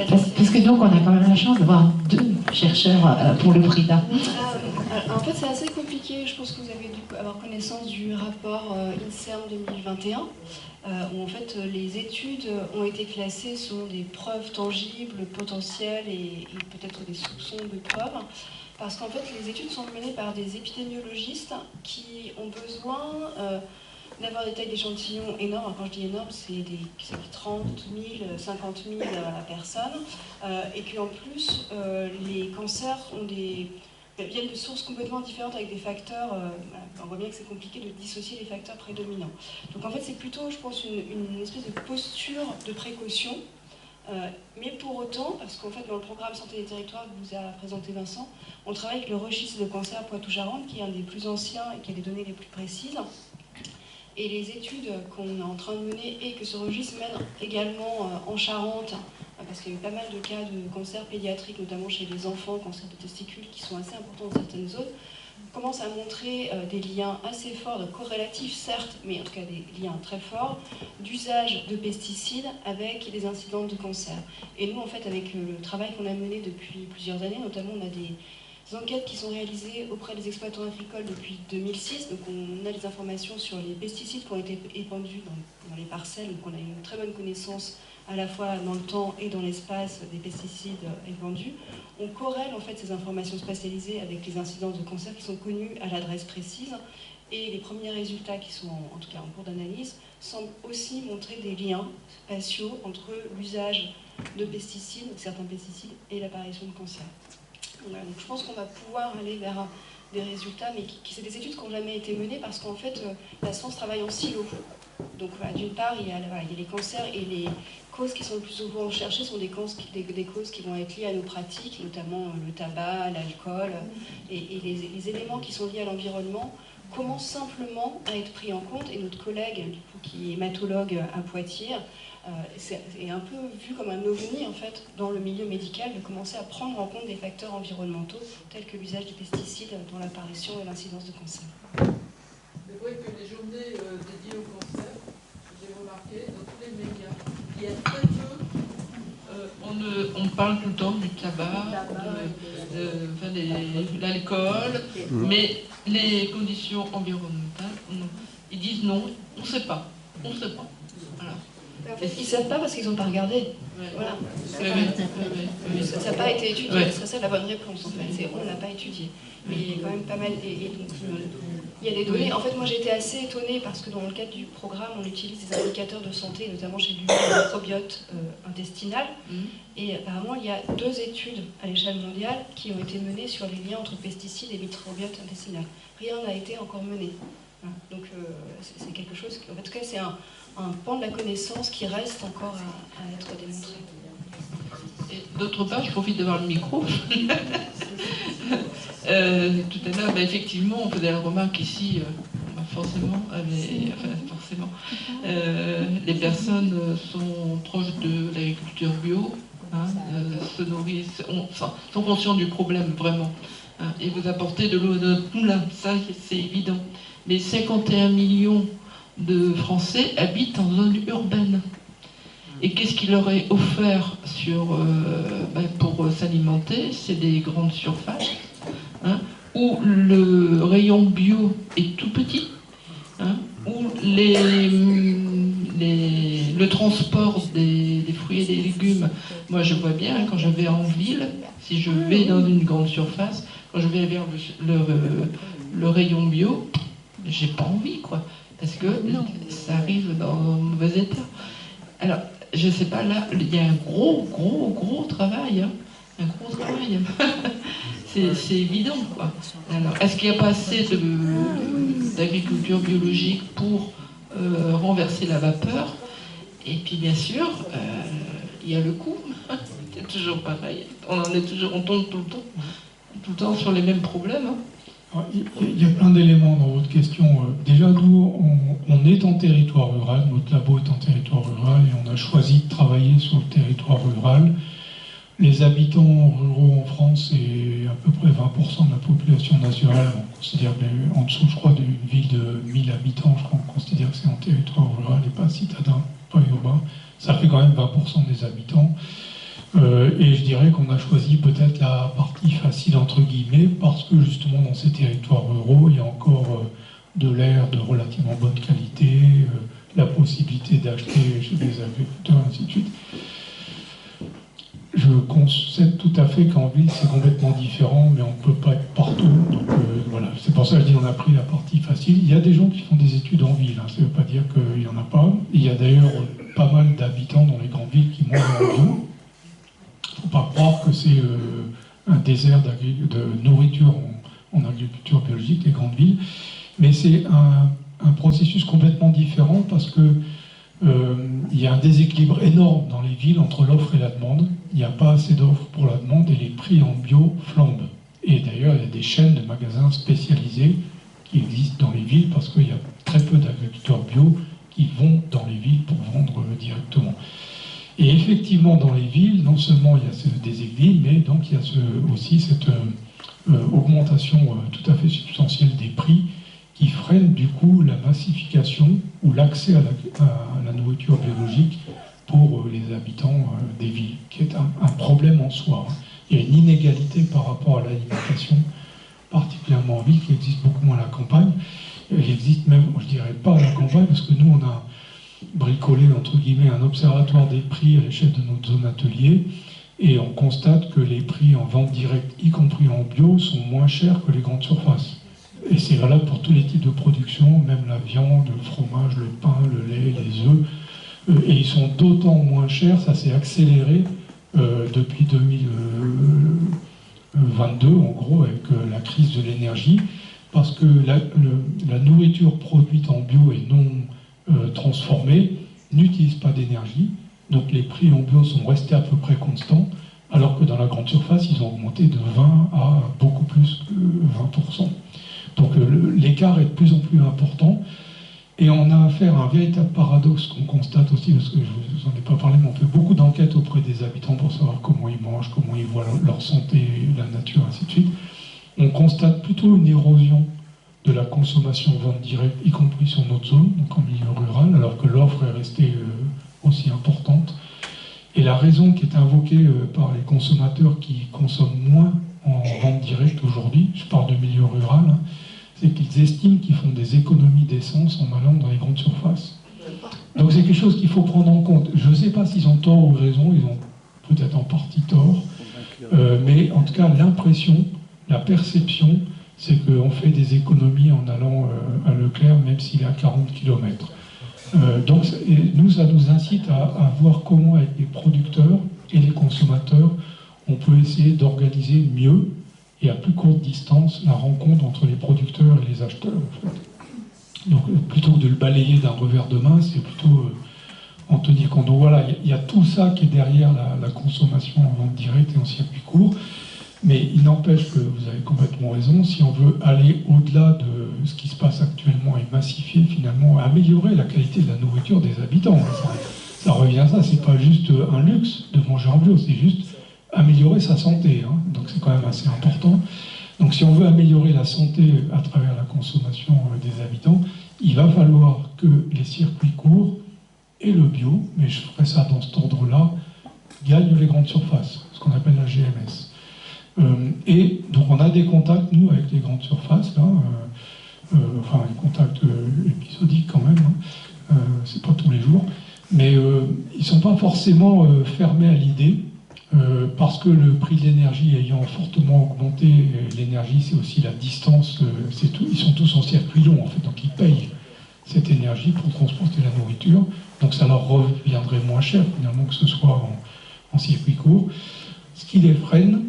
Parce que donc on a quand même la chance d'avoir 2 chercheurs pour le PRIDA. En fait, c'est assez compliqué. Je pense que vous avez dû avoir connaissance du rapport INSERM 2021, où en fait les études ont été classées selon des preuves tangibles, potentielles et peut-être des soupçons de preuves. Parce qu'en fait, les études sont menées par des épidémiologistes qui ont besoin d'avoir des tailles d'échantillons énormes. Quand je dis énormes, c'est 30 000, 50 000 à la personne. Et qu'en plus, les cancers viennent de sources complètement différentes avec des facteurs. On voit bien que c'est compliqué de dissocier les facteurs prédominants. Donc en fait, c'est plutôt, je pense, une espèce de posture de précaution Mais pour autant, parce qu'en fait dans le programme Santé des territoires que vous a présenté Vincent, on travaille avec le registre de cancer Poitou-Charentes, qui est un des plus anciens et qui a les données les plus précises. Et les études qu'on est en train de mener et que ce registre mène également en Charente, parce qu'il y a eu pas mal de cas de cancer pédiatrique, notamment chez les enfants, cancer de testicules, qui sont assez importants dans certaines zones, commence à montrer des liens assez forts, corrélatifs certes, mais en tout cas des liens très forts, d'usage de pesticides avec des incidences de cancer. Et nous, en fait, avec le travail qu'on a mené depuis plusieurs années, notamment on a des enquêtes qui sont réalisées auprès des exploitants agricoles depuis 2006, donc on a des informations sur les pesticides qui ont été épandus dans les parcelles, donc on a une très bonne connaissance à la fois dans le temps et dans l'espace des pesticides épandus. On corrèle en fait ces informations spatialisées avec les incidences de cancer qui sont connues à l'adresse précise, et les premiers résultats qui sont en tout cas en cours d'analyse semblent aussi montrer des liens spatiaux entre l'usage de pesticides, certains pesticides, et l'apparition de cancer. Voilà, donc je pense qu'on va pouvoir aller vers des résultats, mais c'est des études qui n'ont jamais été menées parce qu'en fait, la science travaille en silo. Donc voilà, d'une part, il y a les cancers et les causes qui sont le plus souvent recherchées sont des causes qui vont être liées à nos pratiques, notamment le tabac, l'alcool, et les éléments qui sont liés à l'environnement commencent simplement à être pris en compte. Et notre collègue, qui est hématologue à Poitiers, est un peu vu comme un ovni en fait dans le milieu médical de commencer à prendre en compte des facteurs environnementaux tels que l'usage des pesticides dans l'apparition et l'incidence de cancer. C'est vrai que les journées dédiées au cancer, j'ai remarqué dans tous les médias, il y a très peu. On parle tout le temps du tabac, de l'alcool, mais les conditions environnementales, ils disent non, on ne sait pas, on ne sait pas. Voilà. En fait, ils ne savent pas parce qu'ils n'ont pas regardé. Voilà. Ça n'a pas été étudié. Ouais. C'est ça la bonne réponse en fait. On ne l'a pas étudié. Mais il y a quand même pas mal. Et donc, il y a des données. En fait, moi j'étais assez étonnée parce que dans le cadre du programme, on utilise des indicateurs de santé, notamment chez le microbiote intestinal. Et apparemment, il y a 2 études à l'échelle mondiale qui ont été menées sur les liens entre pesticides et microbiote intestinal. Rien n'a été encore mené. Voilà. Donc c'est quelque chose en tout cas c'est un pan de la connaissance qui reste encore à être démontré. Et d'autre part, je profite d'avoir le micro. Tout à l'heure, effectivement, on faisait la remarque ici, forcément, les personnes sont proches de l'agriculture bio, se nourrissent, sont conscients du problème vraiment. Et vous apportez de l'eau de notre moulin, ça c'est évident. Mais 51 millions de Français habitent en zone urbaine. Et qu'est-ce qui leur est offert pour s'alimenter? C'est des grandes surfaces, où le rayon bio est tout petit, où le transport des fruits et des légumes, moi je vois bien, quand je vais en ville, si je vais dans une grande surface, quand je vais vers le rayon bio, j'ai pas envie, quoi, parce que ça arrive dans un mauvais état. Alors, je sais pas, là, il y a un gros travail, un gros travail. C'est évident, quoi. Alors, est-ce qu'il n'y a pas assez d'agriculture biologique pour renverser la vapeur? Et puis, bien sûr, il y a le coût. C'est toujours pareil. On tombe tout le temps sur les mêmes problèmes. Il y a plein d'éléments dans votre question. Déjà, nous, on est en territoire rural, notre labo est en territoire rural et on a choisi de travailler sur le territoire rural. Les habitants ruraux en France, c'est à peu près 20% de la population nationale. On considère en dessous, je crois, d'une ville de 1000 habitants, je crois qu'on considère que c'est en territoire rural et pas citadin, pas urbain. Ça fait quand même 20% des habitants. Et je dirais qu'on a choisi peut-être la partie facile entre guillemets parce que justement dans ces territoires ruraux il y a encore de l'air de relativement bonne qualité, la possibilité d'acheter chez des agriculteurs, ainsi de suite. Je concède tout à fait qu'en ville c'est complètement différent, mais on ne peut pas être partout. Donc voilà, c'est pour ça que je dis on a pris la partie facile. Il y a des gens qui font des études en ville, ça ne veut pas dire qu'il n'y en a pas. Il y a d'ailleurs pas mal d'habitants dans les grandes villes qui mangent en bio. Il ne faut pas croire que c'est un désert de nourriture en agriculture biologique, les grandes villes, mais c'est un processus complètement différent parce que il y a un déséquilibre énorme dans les villes entre l'offre et la demande. Il n'y a pas assez d'offres pour la demande et les prix en bio flambent. Et d'ailleurs, il y a des chaînes de magasins spécialisés qui existent dans les villes parce qu'il y a très peu d'agriculteurs bio qui vont dans les villes pour vendre directement. Et effectivement, dans les villes, non seulement il y a ce déséquilibre, mais donc il y a aussi cette augmentation tout à fait substantielle des prix qui freine du coup la massification ou l'accès à la nourriture biologique pour les habitants des villes, qui est un problème en soi. Il y a une inégalité par rapport à l'alimentation, particulièrement en ville, qui existe beaucoup moins à la campagne. Elle existe même, je dirais pas à la campagne, parce que nous on a bricolé entre guillemets un observatoire des prix à l'échelle de notre zone atelier, et on constate que les prix en vente directe, y compris en bio, sont moins chers que les grandes surfaces. Et c'est valable pour tous les types de production, même la viande, le fromage, le pain, le lait, les œufs. Et ils sont d'autant moins chers, ça s'est accéléré depuis 2022, en gros, avec la crise de l'énergie, parce que la nourriture produite en bio et non transformée n'utilise pas d'énergie, donc les prix en bio sont restés à peu près constants, alors que dans la grande surface, ils ont augmenté de 20 à beaucoup plus que 20%. Donc l'écart est de plus en plus important, et on a affaire à un véritable paradoxe qu'on constate aussi, parce que je ne vous en ai pas parlé, mais on fait beaucoup d'enquêtes auprès des habitants pour savoir comment ils mangent, comment ils voient leur santé, la nature, ainsi de suite. On constate plutôt une érosion de la consommation vente directe, y compris sur notre zone, donc en milieu rural, alors que l'offre est restée aussi importante. Et la raison qui est invoquée par les consommateurs qui consomment moins en vente directe aujourd'hui, je parle de milieu rural, hein, c'est qu'ils estiment qu'ils font des économies d'essence en allant dans les grandes surfaces. Donc c'est quelque chose qu'il faut prendre en compte. Je ne sais pas s'ils ont tort ou raison, ils ont peut-être en partie tort, mais en tout cas l'impression, la perception, c'est qu'on fait des économies en allant à Leclerc, même s'il est à 40 km. Donc nous, ça nous incite à voir comment avec les producteurs et les consommateurs, on peut essayer d'organiser mieux et à plus courte distance la rencontre entre les producteurs et les acheteurs. En fait. Donc plutôt que de le balayer d'un revers de main, c'est plutôt en tenir compte. Donc voilà, il y a tout ça qui est derrière la consommation en vente directe et en circuit court. Mais il n'empêche que vous avez complètement raison, si on veut aller au-delà de ce qui se passe actuellement et massifier finalement, améliorer la qualité de la nourriture des habitants. Ça revient à ça, c'est pas juste un luxe de manger en bio, c'est juste améliorer sa santé. Hein. Donc c'est quand même assez important. Donc si on veut améliorer la santé à travers la consommation des habitants, il va falloir que les circuits courts et le bio, mais je ferai ça dans cet ordre-là, gagnent les grandes surfaces, ce qu'on appelle la GMS. Et donc on a des contacts, nous, avec les grandes surfaces, là, enfin des contacts épisodiques quand même, hein, c'est pas tous les jours, mais ils sont pas forcément fermés à l'idée, parce que le prix de l'énergie ayant fortement augmenté, l'énergie c'est aussi la distance, c'est tout, ils sont tous en circuit long en fait, donc ils payent cette énergie pour transporter la nourriture, donc ça leur reviendrait moins cher finalement que ce soit en circuit court. Ce qui les freine,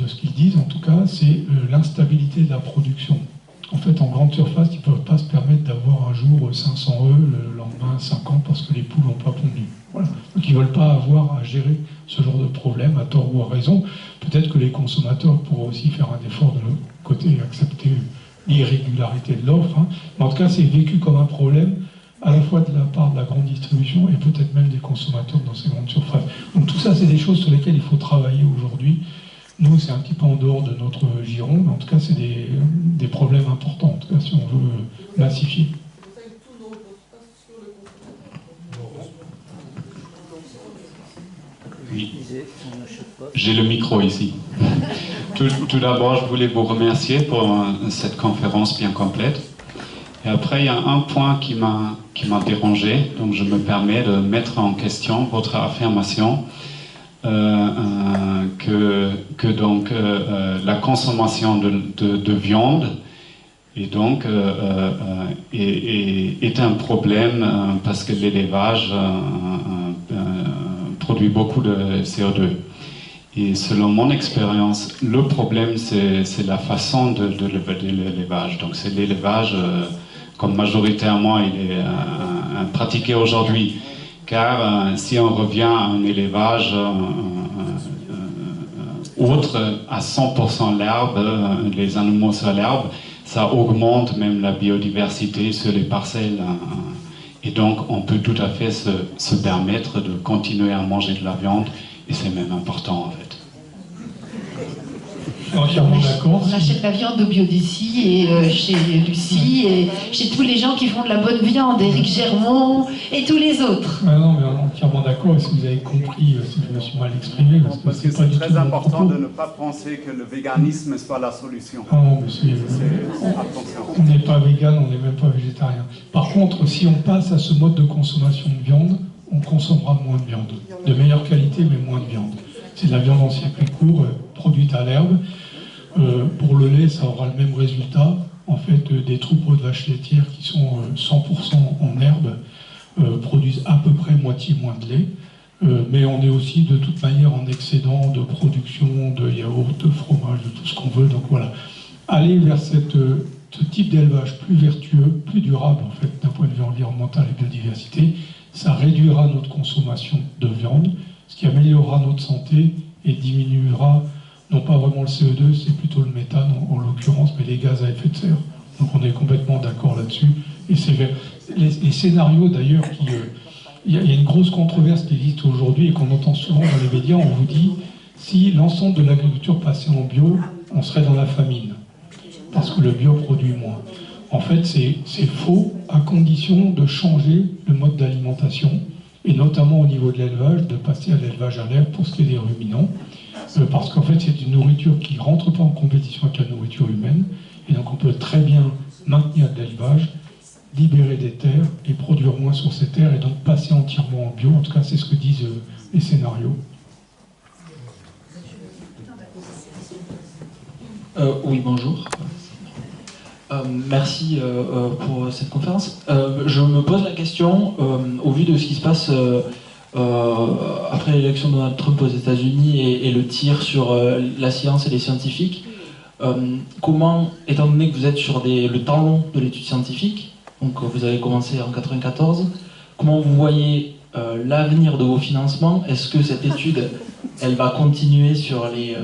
de ce qu'ils disent en tout cas, c'est l'instabilité de la production. En fait, en grande surface, ils ne peuvent pas se permettre d'avoir un jour 500 œufs, le lendemain 50 parce que les poules n'ont pas pondu. Voilà. Donc ils ne veulent pas avoir à gérer ce genre de problème, à tort ou à raison. Peut-être que les consommateurs pourront aussi faire un effort de l'autre côté et accepter l'irrégularité de l'offre. Hein. Mais en tout cas, c'est vécu comme un problème, à la fois de la part de la grande distribution et peut-être même des consommateurs dans ces grandes surfaces. Donc tout ça, c'est des choses sur lesquelles il faut travailler aujourd'hui. Nous, c'est un petit peu en dehors de notre giron, mais en tout cas, c'est des problèmes importants, en tout cas, si on veut massifier. Oui, j'ai le micro ici. Tout d'abord, je voulais vous remercier pour cette conférence bien complète. Et après, il y a un point qui m'a dérangé, donc je me permets de mettre en question votre affirmation. Que donc la consommation de viande et donc, est un problème parce que l'élevage produit beaucoup de CO2. Et selon mon expérience, le problème c'est la façon de l'élevage. Donc c'est l'élevage comme majoritairement il est pratiqué aujourd'hui car si on revient à un élevage autre à 100% l'herbe, les animaux sur l'herbe, ça augmente même la biodiversité sur les parcelles. Et donc on peut tout à fait se permettre de continuer à manger de la viande, et c'est même important en fait. Entièrement d'accord. On achète la viande au Biodéci et chez Lucie et chez tous les gens qui font de la bonne viande, Éric Germont et tous les autres. Non, mais on est entièrement d'accord. Est-ce que vous avez compris si je me suis mal exprimé? Parce que c'est très important de ne pas penser que le véganisme soit la solution. Non, mais on n'est pas vegan, on n'est même pas végétarien. Par contre, si on passe à ce mode de consommation de viande, on consommera moins de viande. De meilleure qualité, mais moins de viande. C'est de la viande en circuit court, produite à l'herbe. Pour le lait, ça aura le même résultat. En fait, des troupeaux de vaches laitières qui sont 100% en herbe produisent à peu près moitié moins de lait. Mais on est aussi de toute manière en excédent de production de yaourt, de fromage, de tout ce qu'on veut. Donc voilà, aller vers ce type d'élevage plus vertueux, plus durable en fait, d'un point de vue environnemental et biodiversité, ça réduira notre consommation de viande, ce qui améliorera notre santé et diminuera non pas vraiment le CO2, c'est plutôt le méthane en l'occurrence, mais les gaz à effet de serre. Donc on est complètement d'accord là-dessus. Et c'est les scénarios d'ailleurs qui... Il y a une grosse controverse qui existe aujourd'hui et qu'on entend souvent dans les médias. On vous dit, si l'ensemble de l'agriculture passait en bio, on serait dans la famine, parce que le bio produit moins. En fait, c'est faux, à condition de changer le mode d'alimentation, et notamment au niveau de l'élevage, de passer à l'élevage à l'herbe pour ce qui est des ruminants. Parce qu'en fait, c'est une nourriture qui ne rentre pas en compétition avec la nourriture humaine, et donc on peut très bien maintenir de l'élevage, libérer des terres et produire moins sur ces terres, et donc passer entièrement en bio. En tout cas, c'est ce que disent les scénarios. Oui, bonjour. Merci pour cette conférence. Je me pose la question, au vu de ce qui se passe après l'élection de Donald Trump aux États-Unis et le tir sur la science et les scientifiques, comment, étant donné que vous êtes sur le temps long de l'étude scientifique, donc vous avez commencé en 1994, comment vous voyez l'avenir de vos financements? Est-ce que cette étude, elle va continuer sur les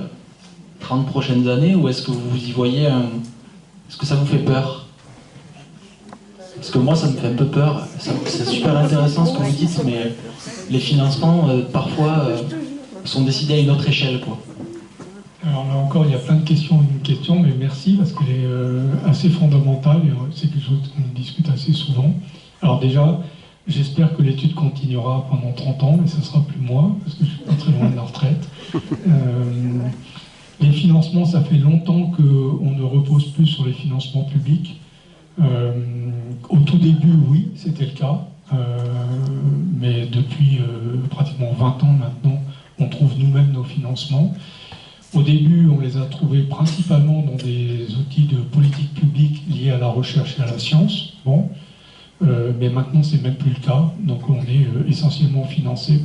30 prochaines années, ou est-ce que vous y voyez Est-ce que ça vous fait peur? Parce que moi, ça me fait un peu peur. C'est super intéressant ce que vous dites, mais les financements, parfois, sont décidés à une autre échelle, quoi. Alors là encore, il y a plein de questions, mais merci, parce qu'elle est assez fondamentale, et c'est quelque chose qu'on discute assez souvent. Alors déjà, j'espère que l'étude continuera pendant 30 ans, mais ce ne sera plus moi, parce que je ne suis pas très loin de la retraite. Les financements, ça fait longtemps qu'on ne repose plus sur les financements publics. Au tout début, oui, c'était le cas, mais depuis pratiquement 20 ans maintenant, on trouve nous-mêmes nos financements. Au début, on les a trouvés principalement dans des outils de politique publique liés à la recherche et à la science. Bon, mais maintenant, c'est même plus le cas. Donc, on est essentiellement financé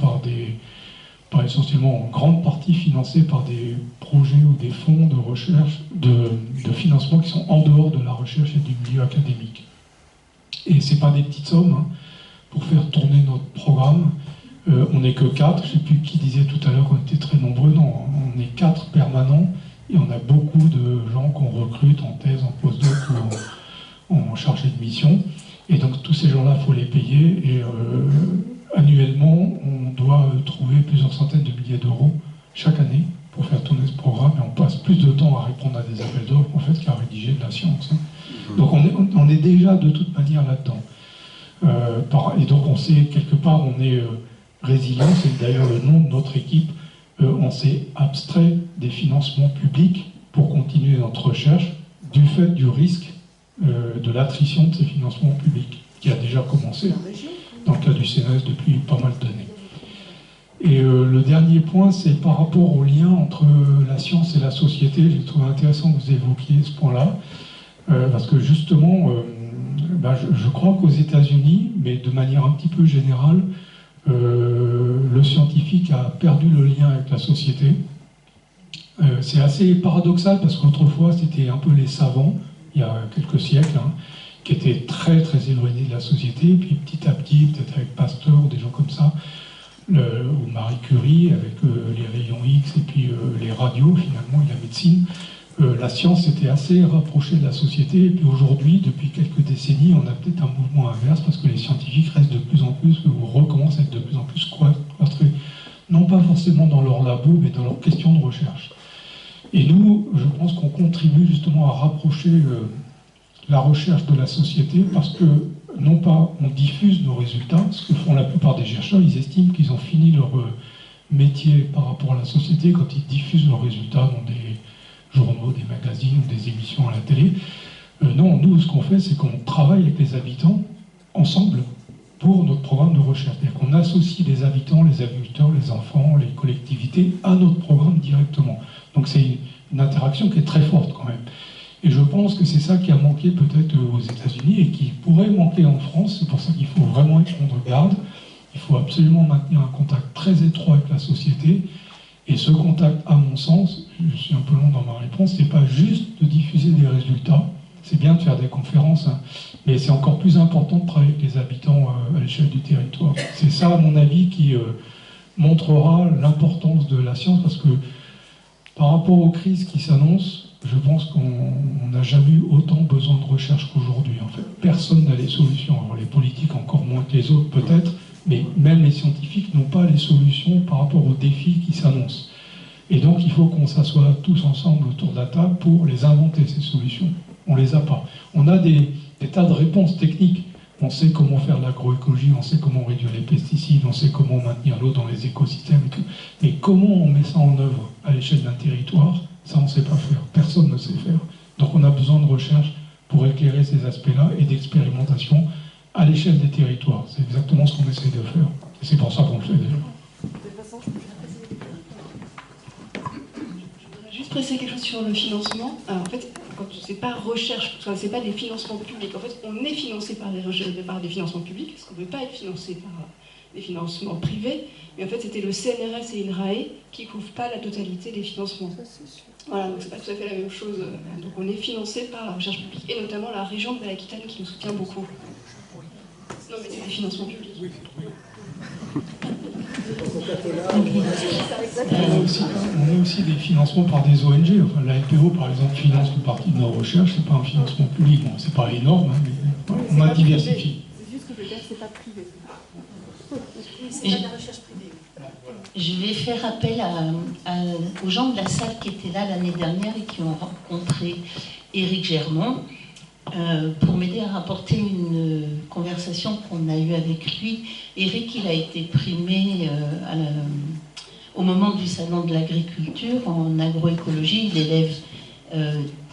essentiellement en grande partie financé par des projets ou des fonds de recherche, de financement qui sont en dehors de la recherche et du milieu académique. Et ce n'est pas des petites sommes. Hein. Pour faire tourner notre programme, on n'est que 4. Je ne sais plus qui disait tout à l'heure qu'on était très nombreux. Non, on est 4 permanents et on a beaucoup de gens qu'on recrute en thèse, en postdoc ou en chargé de mission. Et donc tous ces gens-là, il faut les payer. Et annuellement, on doit trouver plusieurs centaines de milliers d'euros chaque année pour faire tourner ce programme, et on passe plus de temps à répondre à des appels d'offres en fait qu'à rédiger de la science. Hein. Donc on est déjà de toute manière là-dedans. Et donc on sait, quelque part, on est résilient, c'est d'ailleurs le nom de notre équipe, on s'est abstrait des financements publics pour continuer notre recherche du fait du risque de l'attrition de ces financements publics, qui a déjà commencé dans le cas du CNRS depuis pas mal d'années. Et le dernier point, c'est par rapport au lien entre la science et la société. J'ai trouvé intéressant que vous évoquiez ce point-là, parce que justement, je crois qu'aux États-Unis, mais de manière un petit peu générale, le scientifique a perdu le lien avec la société. C'est assez paradoxal, parce qu'autrefois, c'était un peu les savants, il y a quelques siècles, hein, qui étaient très très éloignés de la société, puis petit à petit, peut-être avec Pasteur ou des gens comme ça, ou Marie Curie, avec les rayons X et puis les radios finalement, et la médecine, la science était assez rapprochée de la société, et puis aujourd'hui, depuis quelques décennies, on a peut-être un mouvement inverse, parce que les scientifiques restent de plus en plus, ou recommencent à être de plus en plus cloîtrés, non pas forcément dans leur labo, mais dans leurs questions de recherche. Et nous, je pense qu'on contribue justement à rapprocher la recherche de la société, parce que, non pas on diffuse nos résultats, ce que font la plupart des chercheurs, ils estiment qu'ils ont fini leur métier par rapport à la société quand ils diffusent leurs résultats dans des journaux, des magazines ou des émissions à la télé. Non, nous, ce qu'on fait, c'est qu'on travaille avec les habitants ensemble pour notre programme de recherche. C'est-à-dire qu'on associe les habitants, les agriculteurs, les enfants, les collectivités à notre programme directement. Donc c'est une interaction qui est très forte quand même. Et je pense que c'est ça qui a manqué peut-être aux États-Unis et qui pourrait manquer en France. C'est pour ça qu'il faut vraiment y prendre garde. Il faut absolument maintenir un contact très étroit avec la société. Et ce contact, à mon sens, je suis un peu long dans ma réponse, c'est pas juste de diffuser des résultats. C'est bien de faire des conférences, hein, mais c'est encore plus important de travailler avec les habitants à l'échelle du territoire. C'est ça, à mon avis, qui montrera l'importance de la science, parce que par rapport aux crises qui s'annoncent, je pense qu'on n'a jamais eu autant besoin de recherche qu'aujourd'hui. En fait, personne n'a les solutions. Alors les politiques encore moins que les autres peut-être, mais même les scientifiques n'ont pas les solutions par rapport aux défis qui s'annoncent. Et donc il faut qu'on s'assoie tous ensemble autour de la table pour les inventer, ces solutions. On les a pas. On a des tas de réponses techniques. On sait comment faire de l'agroécologie, on sait comment réduire les pesticides, on sait comment maintenir l'eau dans les écosystèmes et tout. Mais comment on met ça en œuvre à l'échelle d'un territoire, ça on ne sait pas faire. Personne ne sait faire. Donc on a besoin de recherche pour éclairer ces aspects-là et d'expérimentation à l'échelle des territoires. C'est exactement ce qu'on essaie de faire. Et c'est pour ça qu'on le fait déjà. Juste préciser quelque chose sur le financement. Alors, en fait, quand c'est pas recherche, c'est pas des financements publics. En fait, on est financé par des financements publics, parce qu'on ne peut pas être financé par des financements privés. Mais en fait, c'était le CNRS et l'INRAE qui ne couvrent pas la totalité des financements. Voilà, donc c'est pas tout à fait la même chose. Donc on est financé par la recherche publique, et notamment la région de l'Aquitaine qui nous soutient beaucoup. Non, mais c'est des financements publics. On a aussi des financements par des ONG. Enfin, la LPO, par exemple, finance une partie de nos recherches. C'est pas un financement public. Bon, c'est pas énorme, hein, mais on a diversifié. C'est juste que je veux dire que c'est pas privé. C'est pas de la recherche privée. Je vais faire appel aux gens de la salle qui étaient là l'année dernière et qui ont rencontré Éric Germont pour m'aider à rapporter une conversation qu'on a eue avec lui. Éric, il a été primé au moment du salon de l'agriculture en agroécologie. Il élève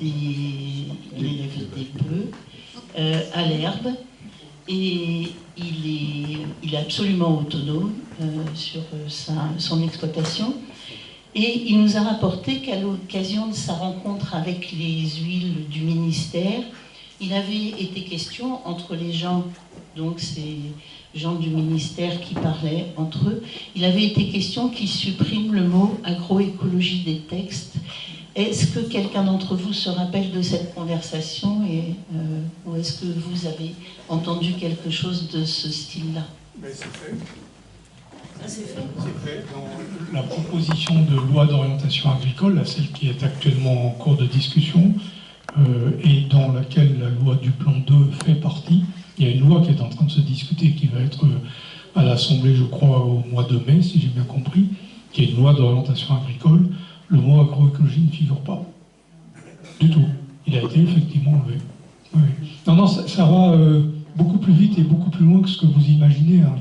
des bœufs à l'herbe. Et il est absolument autonome sur son exploitation. Et il nous a rapporté qu'à l'occasion de sa rencontre avec les huiles du ministère, il avait été question entre les gens, donc ces gens du ministère qui parlaient entre eux, il avait été question qu'ils suppriment le mot agroécologie des textes. Est-ce que quelqu'un d'entre vous se rappelle de cette conversation ou est-ce que vous avez entendu quelque chose de ce style-là? C'est fait. Ça, c'est fait. C'est fait. Dans la proposition de loi d'orientation agricole, là, celle qui est actuellement en cours de discussion, et dans laquelle la loi du plan 2 fait partie, il y a une loi qui est en train de se discuter, qui va être à l'Assemblée, je crois, au mois de mai, si j'ai bien compris, qui est une loi d'orientation agricole. Le mot agroécologie ne figure pas du tout. Il a été effectivement enlevé. Oui. Non, ça va beaucoup plus vite et beaucoup plus loin que ce que vous imaginez. Hein.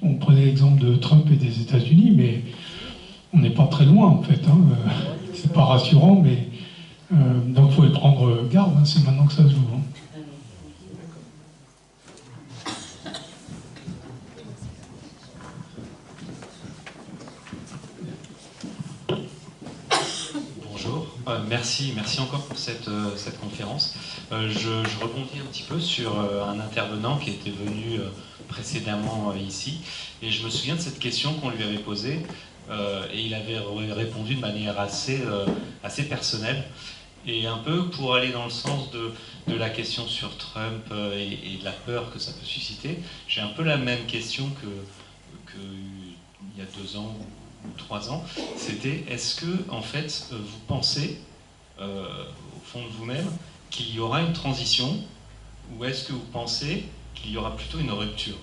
On prenait l'exemple de Trump et des États-Unis, mais on n'est pas très loin en fait. Hein. C'est pas rassurant, mais donc il faut y prendre garde. Hein. C'est maintenant que ça se joue. Hein. Merci encore pour cette conférence. Je rebondis un petit peu sur un intervenant qui était venu précédemment ici, et je me souviens de cette question qu'on lui avait posée, et il avait répondu de manière assez personnelle. Et un peu pour aller dans le sens de la question sur Trump et de la peur que ça peut susciter, j'ai un peu la même question que il y a 2 ans ou 3 ans. C'était, est-ce que, en fait, vous pensez, au fond de vous-même, qu'il y aura une transition, ou est-ce que vous pensez qu'il y aura plutôt une rupture?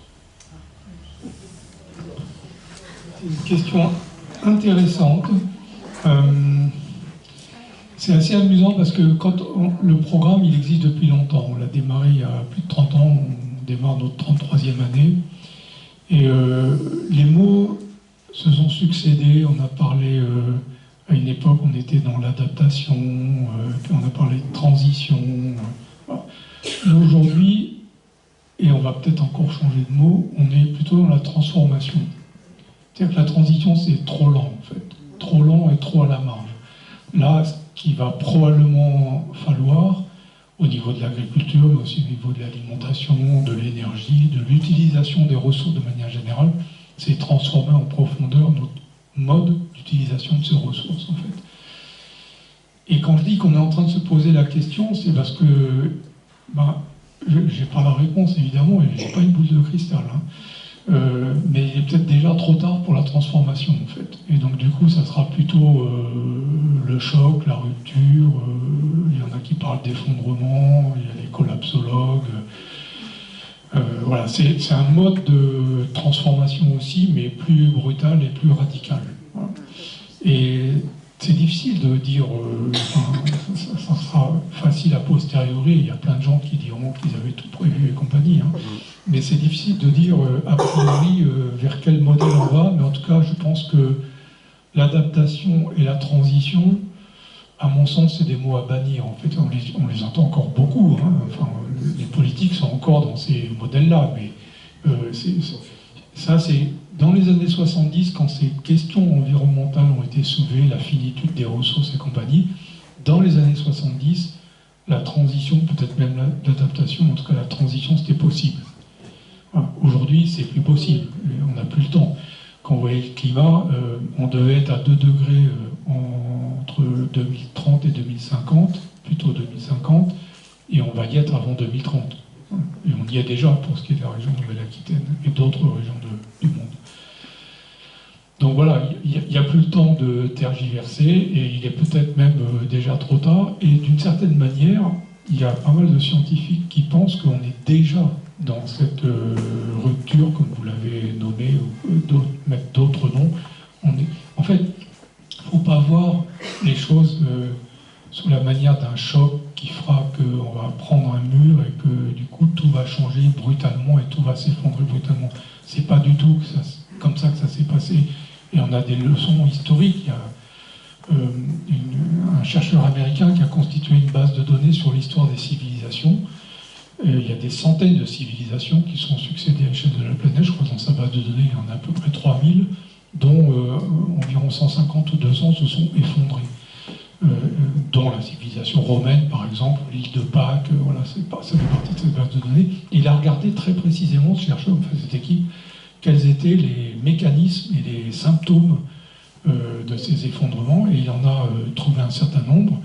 C'est une question intéressante. C'est assez amusant parce que quand le programme, il existe depuis longtemps. On l'a démarré il y a plus de 30 ans, on démarre notre 33e année. Et les mots se sont succédés. On a parlé, à une époque, on était dans l'adaptation, puis on a parlé de transition. Voilà. Aujourd'hui, et on va peut-être encore changer de mot, on est plutôt dans la transformation. C'est-à-dire que la transition, c'est trop lent, en fait. Trop lent et trop à la marge. Là, ce qu'il va probablement falloir, au niveau de l'agriculture, mais aussi au niveau de l'alimentation, de l'énergie, de l'utilisation des ressources de manière générale, c'est transformer en profondeur notre mode d'utilisation de ces ressources, en fait. Et quand je dis qu'on est en train de se poser la question, c'est parce que je n'ai pas la réponse, évidemment, et je n'ai pas une boule de cristal, hein. Mais il est peut-être déjà trop tard pour la transformation, en fait. Et donc, du coup, ça sera plutôt le choc, la rupture. Il y en a qui parlent d'effondrement, il y a les collapsologues. Voilà, c'est un mode de transformation aussi, mais plus brutal et plus radical. Voilà. Et c'est difficile de dire, ça sera facile a posteriori, il y a plein de gens qui diront qu'ils avaient tout prévu et compagnie, hein. Mais c'est difficile de dire a priori vers quel modèle on va, mais en tout cas je pense que l'adaptation et la transition, à mon sens, c'est des mots à bannir. En fait, on les entend encore beaucoup, hein. Enfin, les politiques sont encore dans ces modèles-là, mais ça c'est dans les années 70, quand ces questions environnementales ont été soulevées, la finitude des ressources et compagnie, dans les années 70, la transition, peut-être même l'adaptation, en tout cas la transition, c'était possible. Voilà. Aujourd'hui, c'est plus possible, on n'a plus le temps. Quand on voyait le climat, on devait être à 2 degrés entre 2030 et 2050, plutôt 2050, et on va y être avant 2030. Et on y est déjà pour ce qui est de la région Nouvelle-Aquitaine et d'autres régions du monde. Donc voilà, il n'y a plus le temps de tergiverser, et il est peut-être même déjà trop tard, et d'une certaine manière, il y a pas mal de scientifiques qui pensent qu'on est déjà dans cette rupture, comme vous l'avez nommé, ou mettre d'autres noms. En fait, il ne faut pas voir les choses sous la manière d'un choc qui fera qu'on va prendre un mur et que du coup tout va changer brutalement et tout va s'effondrer brutalement. C'est pas du tout comme ça que ça s'est passé. Et on a des leçons historiques. Il y a un chercheur américain qui a constitué une base de données sur l'histoire des civilisations. Il y a des centaines de civilisations qui sont succédées à l'échelle de la planète. Je crois que dans sa base de données, il y en a à peu près 3000, dont environ 150 ou 200 se sont effondrées. Dont la civilisation romaine, par exemple, l'île de Pâques, voilà, ça fait partie de cette base de données. Il a regardé très précisément, ce chercheur, enfin cette équipe, quels étaient les mécanismes et les symptômes de ces effondrements, et il en a trouvé un certain nombre.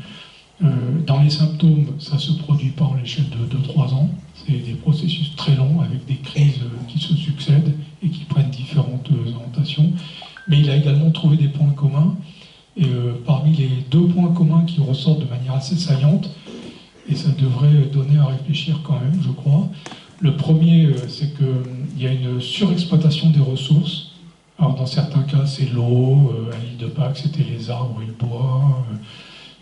Dans les symptômes, ça ne se produit pas à l'échelle de 2-3 ans, c'est des processus très longs avec des crises qui se succèdent et qui prennent différentes orientations, mais il a également trouvé des points communs, et parmi les 2 points communs qui ressortent de manière assez saillante, et ça devrait donner à réfléchir quand même, je crois. Le premier, c'est qu'il y a une surexploitation des ressources. Alors dans certains cas, c'est l'eau, à l'île de Pâques, c'était les arbres et le bois,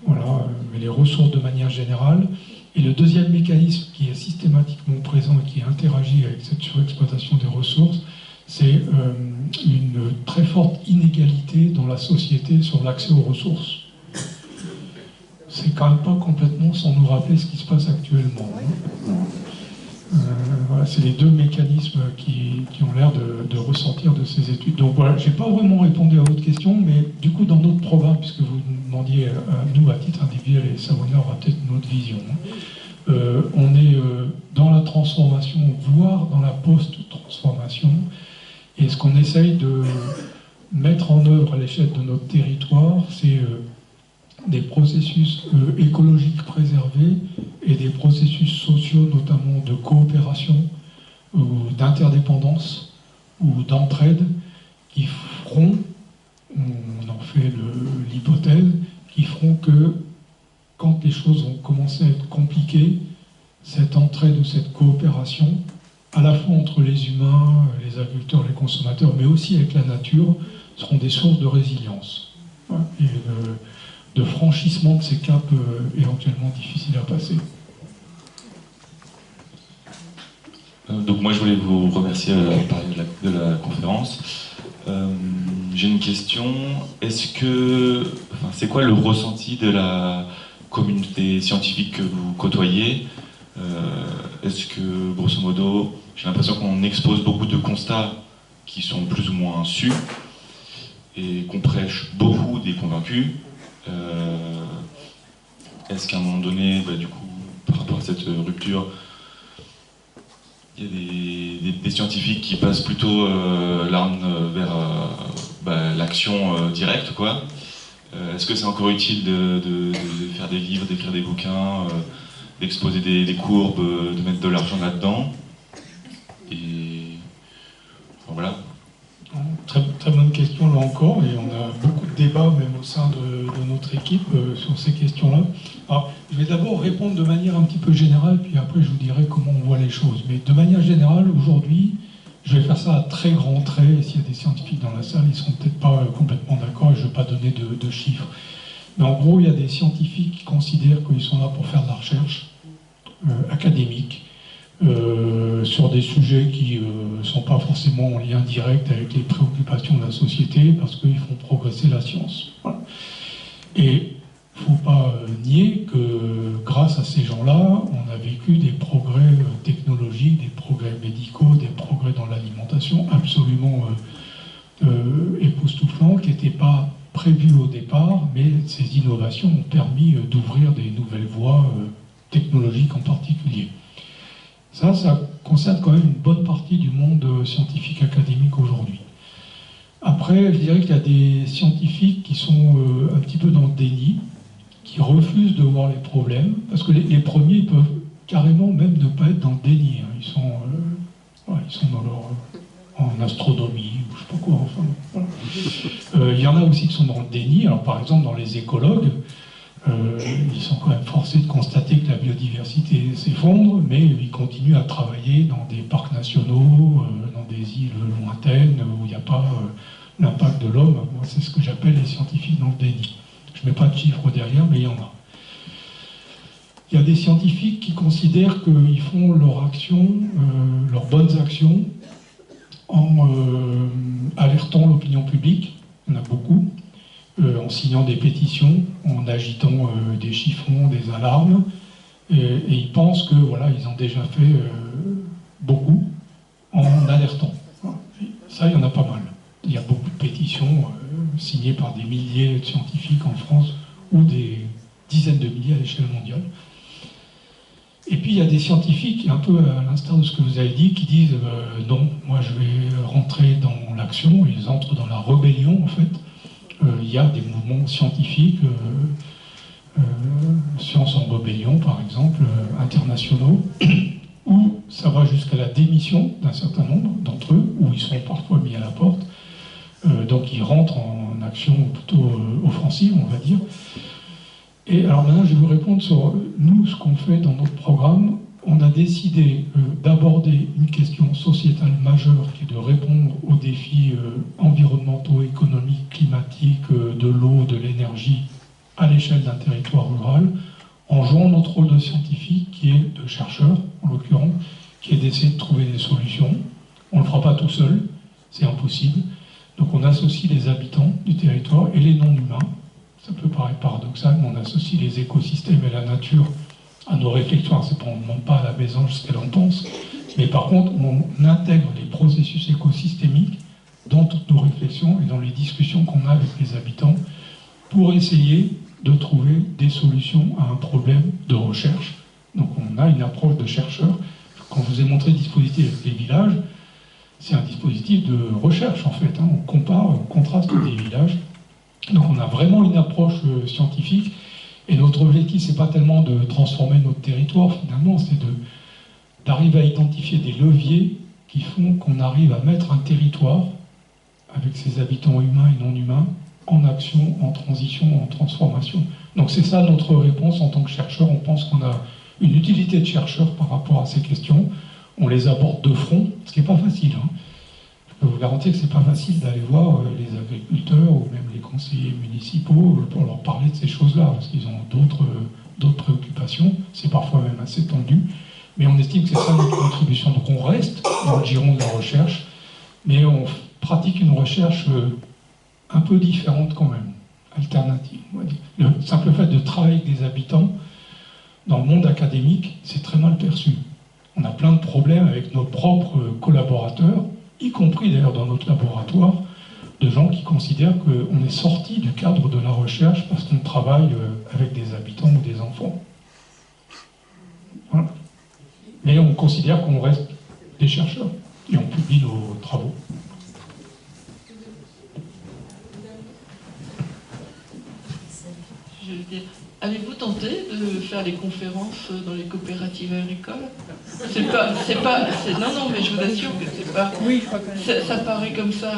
voilà, mais les ressources de manière générale. Et le deuxième mécanisme qui est systématiquement présent et qui interagit avec cette surexploitation des ressources, c'est une très forte inégalité dans la société sur l'accès aux ressources. C'est quand même pas complètement sans nous rappeler ce qui se passe actuellement. Voilà, c'est les 2 mécanismes qui ont l'air de ressortir de ces études. Donc voilà, je n'ai pas vraiment répondu à votre question, mais du coup dans notre programme, puisque vous demandiez à nous à titre individuel, et Savonnière aura peut-être une autre vision, on est dans la transformation, voire dans la post-transformation, et ce qu'on essaye de mettre en œuvre à l'échelle de notre territoire, c'est des processus écologiques préservés et des processus sociaux, notamment de coopération ou d'interdépendance ou d'entraide, qui feront, on en fait l'hypothèse, qui feront que quand les choses vont commencer à être compliquées, cette entraide ou cette coopération, à la fois entre les humains, les agriculteurs, les consommateurs, mais aussi avec la nature, seront des sources de résilience et de franchissement de ces caps éventuellement difficiles à passer. Donc moi je voulais vous remercier de la conférence. J'ai une question. C'est quoi le ressenti de la communauté scientifique que vous côtoyez? Est-ce que, grosso modo, j'ai l'impression qu'on expose beaucoup de constats qui sont plus ou moins sus et qu'on prêche beaucoup des convaincus? Est-ce qu'à un moment donné, du coup, par rapport à cette rupture, il y a des scientifiques qui passent plutôt l'arme vers l'action directe, quoi? Est-ce que c'est encore utile de faire des livres, d'écrire des bouquins, d'exposer des courbes, de mettre de l'argent là-dedans? Et enfin, voilà. Très, très bonne question là encore, et on a beaucoup de débats même au sein de notre équipe sur ces questions-là. Alors, je vais d'abord répondre de manière un petit peu générale, puis après je vous dirai comment on voit les choses. Mais de manière générale, aujourd'hui, je vais faire ça à très grands traits, et s'il y a des scientifiques dans la salle, ils ne seront peut-être pas complètement d'accord, et je ne vais pas donner de chiffres. Mais en gros, il y a des scientifiques qui considèrent qu'ils sont là pour faire de la recherche académique, sur des sujets qui ne sont pas forcément en lien direct avec les préoccupations de la société, parce qu'ils font progresser la science. Voilà. Et il ne faut pas nier que grâce à ces gens-là, on a vécu des progrès technologiques, des progrès médicaux, des progrès dans l'alimentation absolument époustouflants, qui n'étaient pas prévus au départ, mais ces innovations ont permis d'ouvrir des nouvelles voies technologiques en particulier. Ça concerne quand même une bonne partie du monde scientifique académique aujourd'hui. Après, je dirais qu'il y a des scientifiques qui sont un petit peu dans le déni, qui refusent de voir les problèmes, parce que les premiers, ils peuvent carrément même ne pas être dans le déni. Hein. Ils sont dans leur... en astronomie, ou je sais pas quoi, enfin... Voilà. Il y en a aussi qui sont dans le déni. Alors par exemple, dans les écologues, ils sont quand même forcés de constater que la biodiversité s'effondre, mais ils continuent à travailler dans des parcs nationaux, dans des îles lointaines, où il n'y a pas l'impact de l'homme. Moi, c'est ce que j'appelle les scientifiques dans le déni. Je ne mets pas de chiffres derrière, mais il y en a. Il y a des scientifiques qui considèrent qu'ils font leur action, leurs bonnes actions, en alertant l'opinion publique. Il y en a beaucoup. En signant des pétitions, en agitant des chiffons, des alarmes, et ils pensent que voilà, ils ont déjà fait beaucoup en alertant. Ça, il y en a pas mal. Il y a beaucoup de pétitions signées par des milliers de scientifiques en France ou des dizaines de milliers à l'échelle mondiale. Et puis il y a des scientifiques, un peu à l'instar de ce que vous avez dit, qui disent non, moi je vais rentrer dans l'action. Ils entrent dans la rébellion en fait. Il y a des mouvements scientifiques, Sciences en rébellion par exemple, internationaux, où ça va jusqu'à la démission d'un certain nombre d'entre eux, où ils sont parfois mis à la porte. Donc ils rentrent en action plutôt offensive, on va dire. Et alors maintenant, je vais vous répondre sur nous, ce qu'on fait dans notre programme. On a décidé d'aborder une question sociétale majeure qui est de répondre aux défis environnementaux, économiques, climatiques, de l'eau, de l'énergie à l'échelle d'un territoire rural, en jouant notre rôle de scientifique, qui est de chercheur, en l'occurrence, qui est d'essayer de trouver des solutions. On ne le fera pas tout seul, c'est impossible. Donc on associe les habitants du territoire et les non-humains. Ça peut paraître paradoxal, mais on associe les écosystèmes et la nature à nos réflexions. C'est pas, on ne demande pas à la mésange ce qu'elle en pense, mais par contre, on intègre les processus écosystémiques dans toutes nos réflexions et dans les discussions qu'on a avec les habitants pour essayer de trouver des solutions à un problème de recherche. Donc on a une approche de chercheur. Quand je vous ai montré le dispositif avec les villages, c'est un dispositif de recherche en fait. Hein. On compare, on contraste des villages Donc on a vraiment une approche scientifique, et notre objectif, c'est pas tellement de transformer notre territoire, finalement, c'est d'arriver à identifier des leviers qui font qu'on arrive à mettre un territoire, avec ses habitants humains et non humains, en action, en transition, en transformation. Donc c'est ça notre réponse en tant que chercheur. On pense qu'on a une utilité de chercheur par rapport à ces questions. On les aborde de front, ce qui n'est pas facile. Je peux vous garantir que ce n'est pas facile d'aller voir les agriculteurs ou même les conseillers municipaux pour leur parler de ces choses-là, parce qu'ils ont d'autres préoccupations. C'est parfois même assez tendu. Mais on estime que c'est ça notre contribution. Donc on reste dans le giron de la recherche, mais on pratique une recherche un peu différente quand même, alternative, on va dire. Le simple fait de travailler avec des habitants dans le monde académique, c'est très mal perçu. On a plein de problèmes avec nos propres collaborateurs, y compris d'ailleurs dans notre laboratoire, de gens qui considèrent qu'on est sorti du cadre de la recherche parce qu'on travaille avec des habitants ou des enfants. Voilà. Mais on considère qu'on reste des chercheurs et on publie nos travaux. Je veux dire, avez-vous tenté de faire des conférences dans les coopératives agricoles? Non, mais je vous assure que c'est pas... Oui, je crois que... Ça paraît comme ça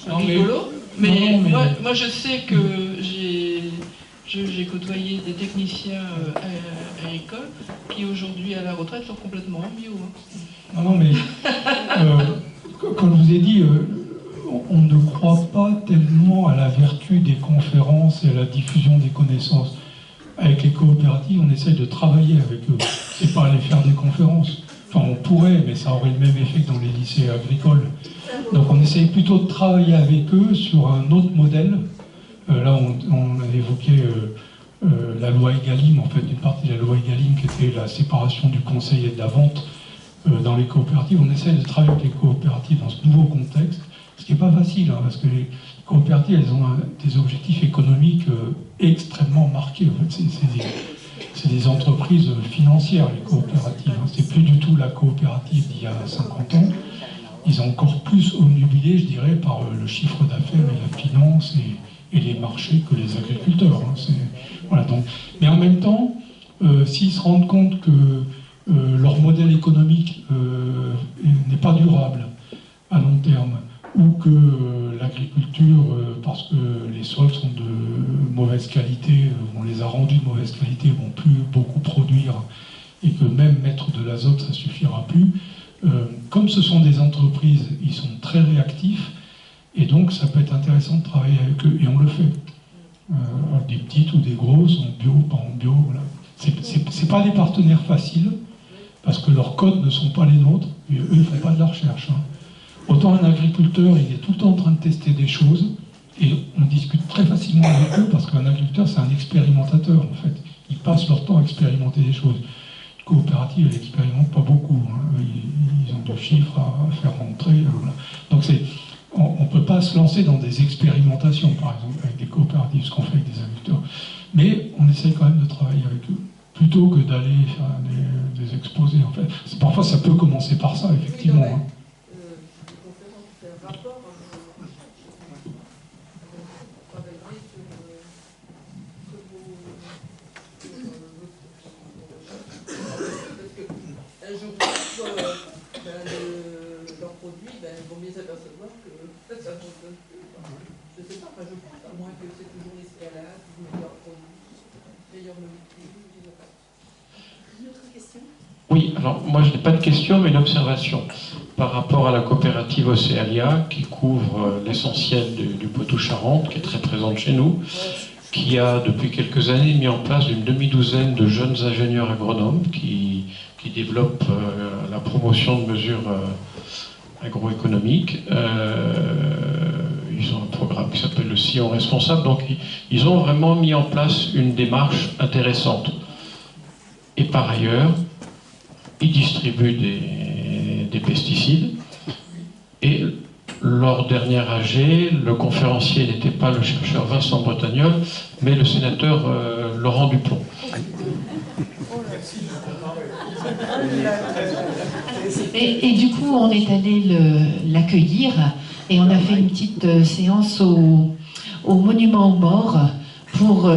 rigolo, mais moi je sais que j'ai côtoyé des techniciens agricoles qui aujourd'hui à la retraite sont complètement en bio. Non, mais comme je vous ai dit, on ne croit pas tellement à la vertu des conférences et à la diffusion des connaissances. Avec les coopératives, on essaye de travailler avec eux. C'est pas aller faire des conférences. Enfin, on pourrait, mais ça aurait le même effet que dans les lycées agricoles. Donc on essaye plutôt de travailler avec eux sur un autre modèle. Là, on a évoqué la loi Egalim, en fait, une partie de la loi Egalim qui était la séparation du conseil et de la vente dans les coopératives. On essaye de travailler avec les coopératives dans ce nouveau contexte, ce qui n'est pas facile, hein, parce que les coopératives, elles ont des objectifs économiques extrêmement marqués. En fait, c'est des entreprises financières, les coopératives. Hein. C'est plus du tout la coopérative d'il y a 50 ans. Ils ont encore plus omnubilé, je dirais, par le chiffre d'affaires et la finance et les marchés que les agriculteurs. Hein. Voilà, donc. Mais en même temps, s'ils se rendent compte que leur modèle économique n'est pas durable à long terme, ou que l'agriculture, parce que les sols sont de mauvaise qualité, on les a rendus de mauvaise qualité, vont plus beaucoup produire, et que même mettre de l'azote, ça suffira plus. Comme ce sont des entreprises, ils sont très réactifs, et donc ça peut être intéressant de travailler avec eux, et on le fait. Des petites ou des grosses, en bio, pas en bio, voilà. C'est pas des partenaires faciles, parce que leurs codes ne sont pas les nôtres, et eux, ils ne font pas de la recherche. Hein. Autant un agriculteur, il est tout le temps en train de tester des choses, et on discute très facilement avec eux, parce qu'un agriculteur, c'est un expérimentateur, en fait. Ils passent leur temps à expérimenter des choses. Les coopératives, elles n'expérimentent pas beaucoup. Hein. Ils ont des chiffres à faire rentrer. Voilà. Donc on ne peut pas se lancer dans des expérimentations, par exemple, avec des coopératives, ce qu'on fait avec des agriculteurs. Mais on essaye quand même de travailler avec eux, plutôt que d'aller faire des exposés, en fait. Parfois, ça peut commencer par ça, effectivement. Hein. Leurs produits, vont bien s'apercevoir que ça ne fonctionne plus. Je ne sais pas, je pense, à moins que c'est toujours l'escalade, meilleur produit, meilleur molécule. Une autre question? Oui, alors moi je n'ai pas de question, mais une observation par rapport à la coopérative Océalia, qui couvre l'essentiel du Poitou-Charentes, qui est très présente chez nous, qui a depuis quelques années mis en place une demi-douzaine de jeunes ingénieurs agronomes qui développent la promotion de mesures agroéconomiques. Ils ont un programme qui s'appelle le Sillon Responsable, donc ils ont vraiment mis en place une démarche intéressante. Et par ailleurs, ils distribuent des pesticides. Et leur dernière AG, le conférencier n'était pas le chercheur Vincent Bretagnol, mais le sénateur Laurent Duplon. Et du coup, on est allé l'accueillir et on a fait une petite séance au au monument aux morts pour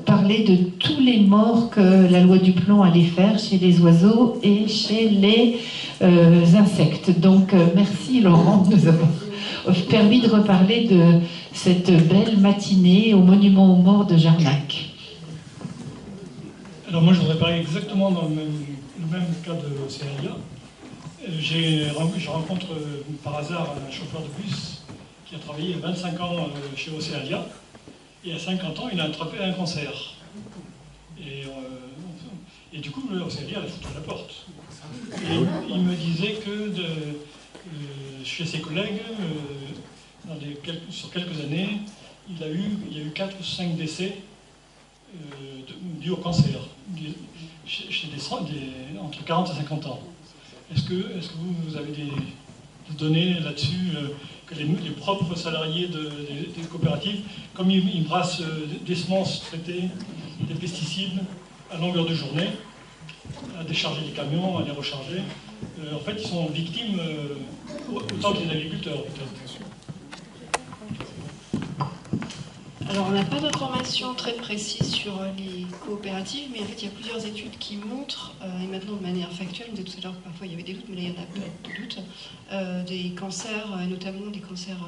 parler de tous les morts que la loi du plomb allait faire chez les oiseaux et chez les insectes. Donc merci Laurent de nous avoir permis de reparler de cette belle matinée au monument aux morts de Jarnac. Alors moi je voudrais parler exactement dans le même cas de Océania. Je rencontre par hasard un chauffeur de bus qui a travaillé 25 ans chez Océania, et à 50 ans il a attrapé un cancer. Et du coup Océania l'a foutu à la porte. Et il me disait que chez ses collègues, sur quelques années, il y a eu 4 ou 5 décès dus au cancer, chez entre 40 et 50 ans. Est-ce que vous avez des données là-dessus, que les propres salariés des coopératives, comme ils brassent des semences traitées, des pesticides à longueur de journée, à décharger les camions, à les recharger, en fait ils sont victimes autant que les agriculteurs peut-être. Alors on n'a pas d'informations très précises sur les coopératives, mais en fait il y a plusieurs études qui montrent, et maintenant de manière factuelle, on disait tout à l'heure que parfois il y avait des doutes, mais là il y en a pas de doutes, des cancers, notamment des cancers,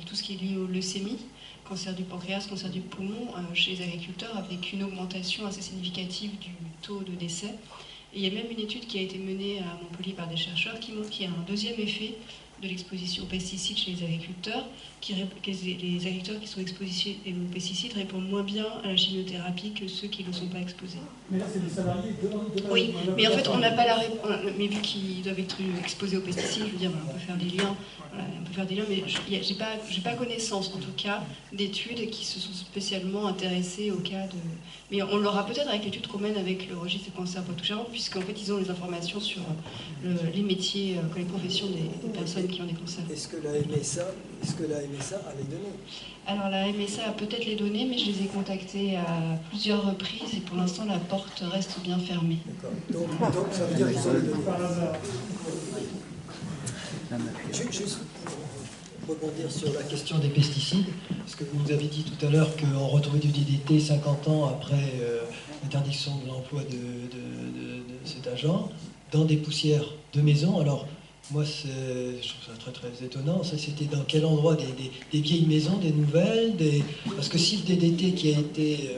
tout ce qui est lié aux leucémies, cancer du pancréas, cancer du poumon, chez les agriculteurs, avec une augmentation assez significative du taux de décès. Et il y a même une étude qui a été menée à Montpellier par des chercheurs qui montre qu'il y a un deuxième effet de l'exposition aux pesticides chez les agriculteurs, que les agriculteurs qui sont exposés aux pesticides répondent moins bien à la chimiothérapie que ceux qui ne sont pas exposés. Mais là, c'est des salariés de Oui, mais en fait, on n'a pas la réponse. Mais vu qu'ils doivent être exposés aux pesticides, je veux dire, voilà, on peut faire des liens. Voilà, on peut faire des liens, mais j'ai pas connaissance, en tout cas, d'études qui se sont spécialement intéressées au cas de... Mais on l'aura peut-être avec l'étude qu'on mène avec le registre des cancers Poitou-Charentes, puisqu'en fait, ils ont les informations sur les métiers, les professions des personnes qui ont des cancers. Est-ce que la MSA a les données? Alors la MSA a peut-être les données, mais je les ai contactés à plusieurs reprises et pour l'instant la porte reste bien fermée. D'accord. Donc ça veut dire qu'ils ont les données. Juste pour rebondir sur la question des pesticides, parce que vous nous avez dit tout à l'heure qu'on retrouvait du DDT 50 ans après l'interdiction de l'emploi de cet agent dans des poussières de maison. Alors moi, je trouve ça très très étonnant. Ça, c'était dans quel endroit? Des vieilles maisons, des nouvelles, Parce que si le DDT qui a été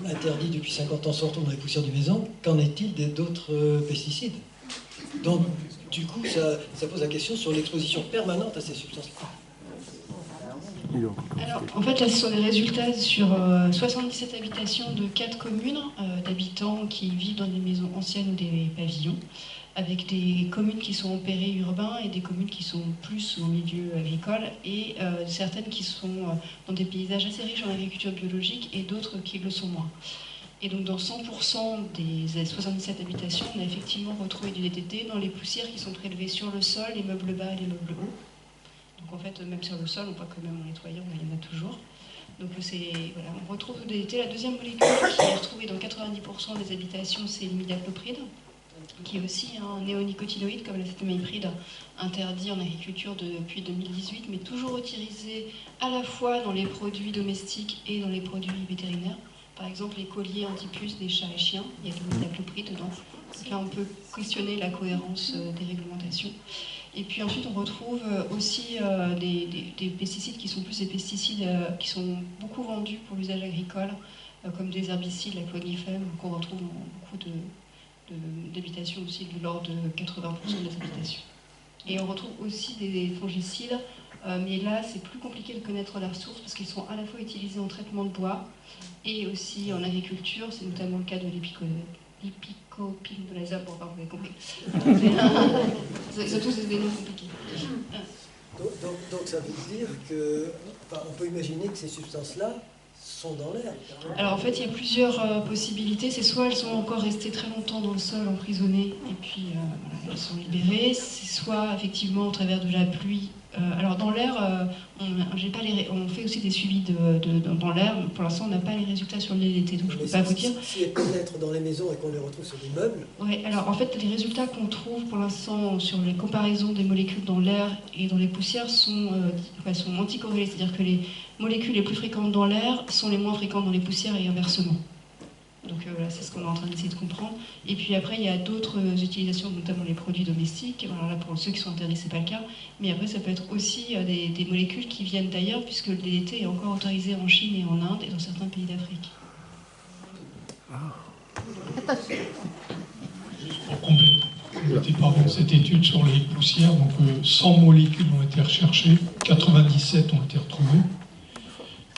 interdit depuis 50 ans se retrouve dans les poussières de maison, qu'en est-il d'autres pesticides? Donc, du coup, ça pose la question sur l'exposition permanente à ces substances-là. Alors, en fait, là, ce sont des résultats sur 77 habitations de 4 communes d'habitants qui vivent dans des maisons anciennes ou des pavillons, avec des communes qui sont en périurbain et des communes qui sont plus au milieu agricole, et certaines qui sont dans des paysages assez riches en agriculture biologique et d'autres qui le sont moins. Et donc dans 100% des 77 habitations, on a effectivement retrouvé du DDT dans les poussières qui sont prélevées sur le sol, les meubles bas et les meubles hauts. Donc en fait, même sur le sol, on voit que même en nettoyant, il y en a toujours. Donc voilà, on retrouve le DDT. La deuxième molécule qui est retrouvée dans 90% des habitations, c'est l'imidaclopride, qui est aussi un néonicotinoïde comme l'acétamiprid, interdit en agriculture depuis 2018, mais toujours utilisé à la fois dans les produits domestiques et dans les produits vétérinaires. Par exemple, les colliers anti-puces des chats et chiens, il y a de l'imidaclopride dedans. Donc là, on peut questionner la cohérence des réglementations. Et puis ensuite, on retrouve aussi des pesticides qui sont plus des pesticides qui sont beaucoup vendus pour l'usage agricole, comme des herbicides, la clonifème, qu'on retrouve dans beaucoup d'habitations aussi, de l'ordre de 80% des habitations. Et on retrouve aussi des fongicides, mais là c'est plus compliqué de connaître la source parce qu'ils sont à la fois utilisés en traitement de bois et aussi en agriculture, c'est notamment le cas de l'épicopyrdolazole, bon, vous avez compris. C'est tous des noms compliqués. Donc ça veut dire que, on peut imaginer que ces substances-là sont dans l'air. Alors en fait, il y a plusieurs possibilités. C'est soit elles sont encore restées très longtemps dans le sol, emprisonnées, et puis voilà, elles sont libérées. C'est soit effectivement au travers de la pluie Alors dans l'air, on fait aussi des suivis dans l'air. Pour l'instant, on n'a pas les résultats sur le DDT, donc je ne peux pas vous dire. Si elles pénètrent dans les maisons et qu'on les retrouve sur des meubles. Oui, alors en fait, les résultats qu'on trouve pour l'instant sur les comparaisons des molécules dans l'air et dans les poussières sont anticorrélés, c'est-à-dire que les molécules les plus fréquentes dans l'air sont les moins fréquentes dans les poussières et inversement. Donc voilà, c'est ce qu'on est en train d'essayer de comprendre. Et puis après, il y a d'autres utilisations, notamment les produits domestiques. Alors là, pour ceux qui sont interdits, c'est pas le cas. Mais après, ça peut être aussi des molécules qui viennent d'ailleurs, puisque le DDT est encore autorisé en Chine et en Inde et dans certains pays d'Afrique. Juste pour compléter cette étude sur les poussières, donc 100 molécules ont été recherchées, 97 ont été retrouvées.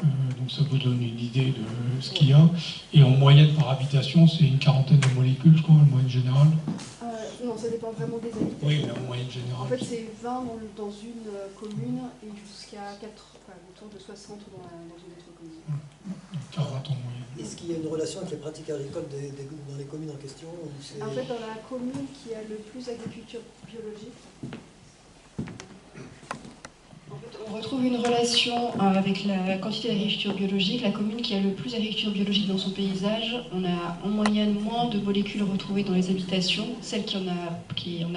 Donc ça vous donne une idée de ce qu'il y a. Et en moyenne par habitation, c'est une quarantaine de molécules, je crois, en moyenne générale. Non, ça dépend vraiment des habitations. Oui, mais en moyenne générale. En fait, c'est 20 dans une commune et jusqu'à autour de 60 dans une autre commune. 40 en moyenne. Est-ce qu'il y a une relation avec les pratiques agricoles dans les communes en question En fait, dans la commune qui a le plus d'agriculture biologique, on retrouve une relation avec la quantité d'agriculture biologique. La commune qui a le plus d'agriculture biologique dans son paysage, on a en moyenne moins de molécules retrouvées dans les habitations. Celle qui en a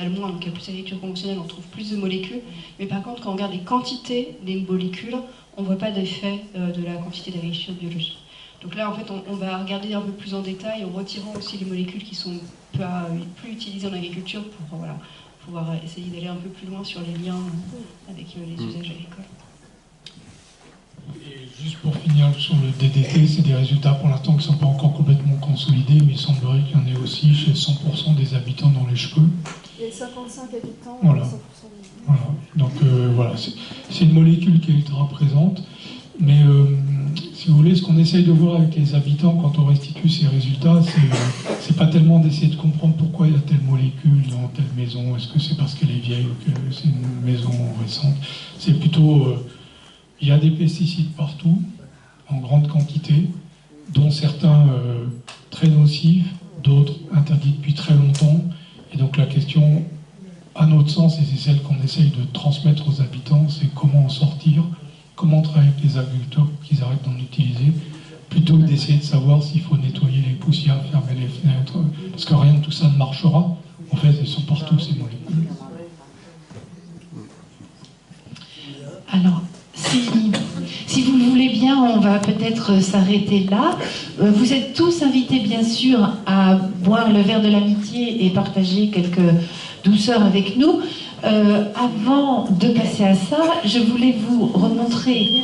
le moins, donc qui a plus d'agriculture conventionnelle, on trouve plus de molécules. Mais par contre, quand on regarde les quantités des molécules, on ne voit pas d'effet de la quantité d'agriculture biologique. Donc là, en fait, on va regarder un peu plus en détail en retirant aussi les molécules qui sont plus utilisées en agriculture pour pouvoir essayer d'aller un peu plus loin sur les liens avec les usages agricoles. Et juste pour finir sur le DDT, c'est des résultats pour l'instant qui ne sont pas encore complètement consolidés, mais il semblerait qu'il y en ait aussi chez 100% des habitants dans les cheveux. Il y a 55 habitants, voilà. 100% voilà. Donc voilà, c'est une molécule qui est ultra présente, mais si vous voulez, ce qu'on essaye de voir avec les habitants quand on restitue ces résultats, c'est pas tellement d'essayer de comprendre pourquoi il y a telle molécule dans telle maison, est-ce que c'est parce qu'elle est vieille ou que c'est une maison récente. C'est plutôt, il y a des pesticides partout, en grande quantité, dont certains très nocifs, d'autres interdits depuis très longtemps. Et donc la question, à notre sens, et c'est celle qu'on essaye de transmettre aux habitants, c'est comment en sortir, comment travailler avec les agriculteurs pour qu'ils arrêtent d'en utiliser, plutôt que d'essayer de savoir s'il faut nettoyer les poussières, fermer les fenêtres, parce que rien de tout ça ne marchera. En fait, elles sont partout, ces molécules. Alors, si vous le voulez bien, on va peut-être s'arrêter là. Vous êtes tous invités, bien sûr, à boire le verre de l'amitié et partager quelques douceurs avec nous. Avant de passer à ça, je voulais vous remontrer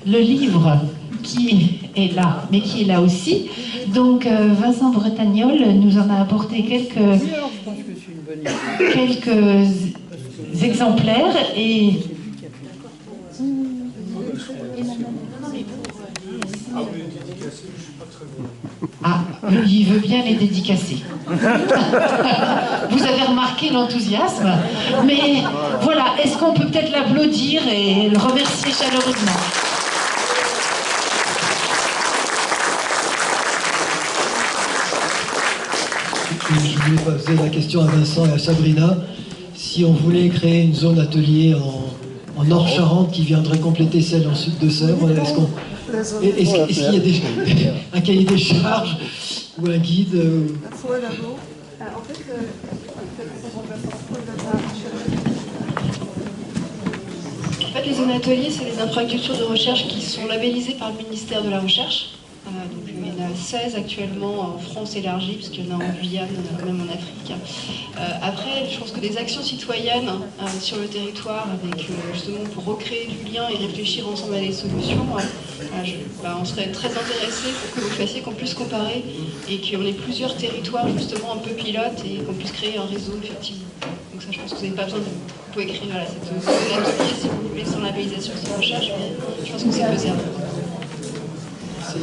le livre qui est là, mais qui est là aussi. Donc Vincent Bretagnol nous en a apporté quelques exemplaires et ah, il veut bien les dédicacer. Vous avez remarqué l'enthousiasme, mais voilà, est-ce qu'on peut peut-être l'applaudir et le remercier chaleureusement? Je voulais poser la question à Vincent et à Sabrina. Si on voulait créer une zone atelier en Nord-Charente qui viendrait compléter celle en sud de Sèvres, est-ce qu'il y a un cahier des charges ou un guide En fait, les zones ateliers, c'est des infrastructures de recherche qui sont labellisées par le ministère de la Recherche. Donc, il y en a 16 actuellement en France élargie, parce qu'il y en a en Guyane, même en Afrique. Après, je pense que des actions citoyennes sur le territoire, avec justement pour recréer du lien et réfléchir ensemble à des solutions, on serait très intéressés pour que vous fassiez, qu'on puisse comparer et qu'on ait plusieurs territoires justement un peu pilotes et qu'on puisse créer un réseau effectivement. Donc ça, je pense que vous n'avez pas besoin de... Vous pouvez écrire cette atelier si vous voulez sans labellisation, sans recherche, mais je pense que c'est faisable. Merci.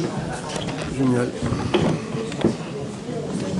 Génial.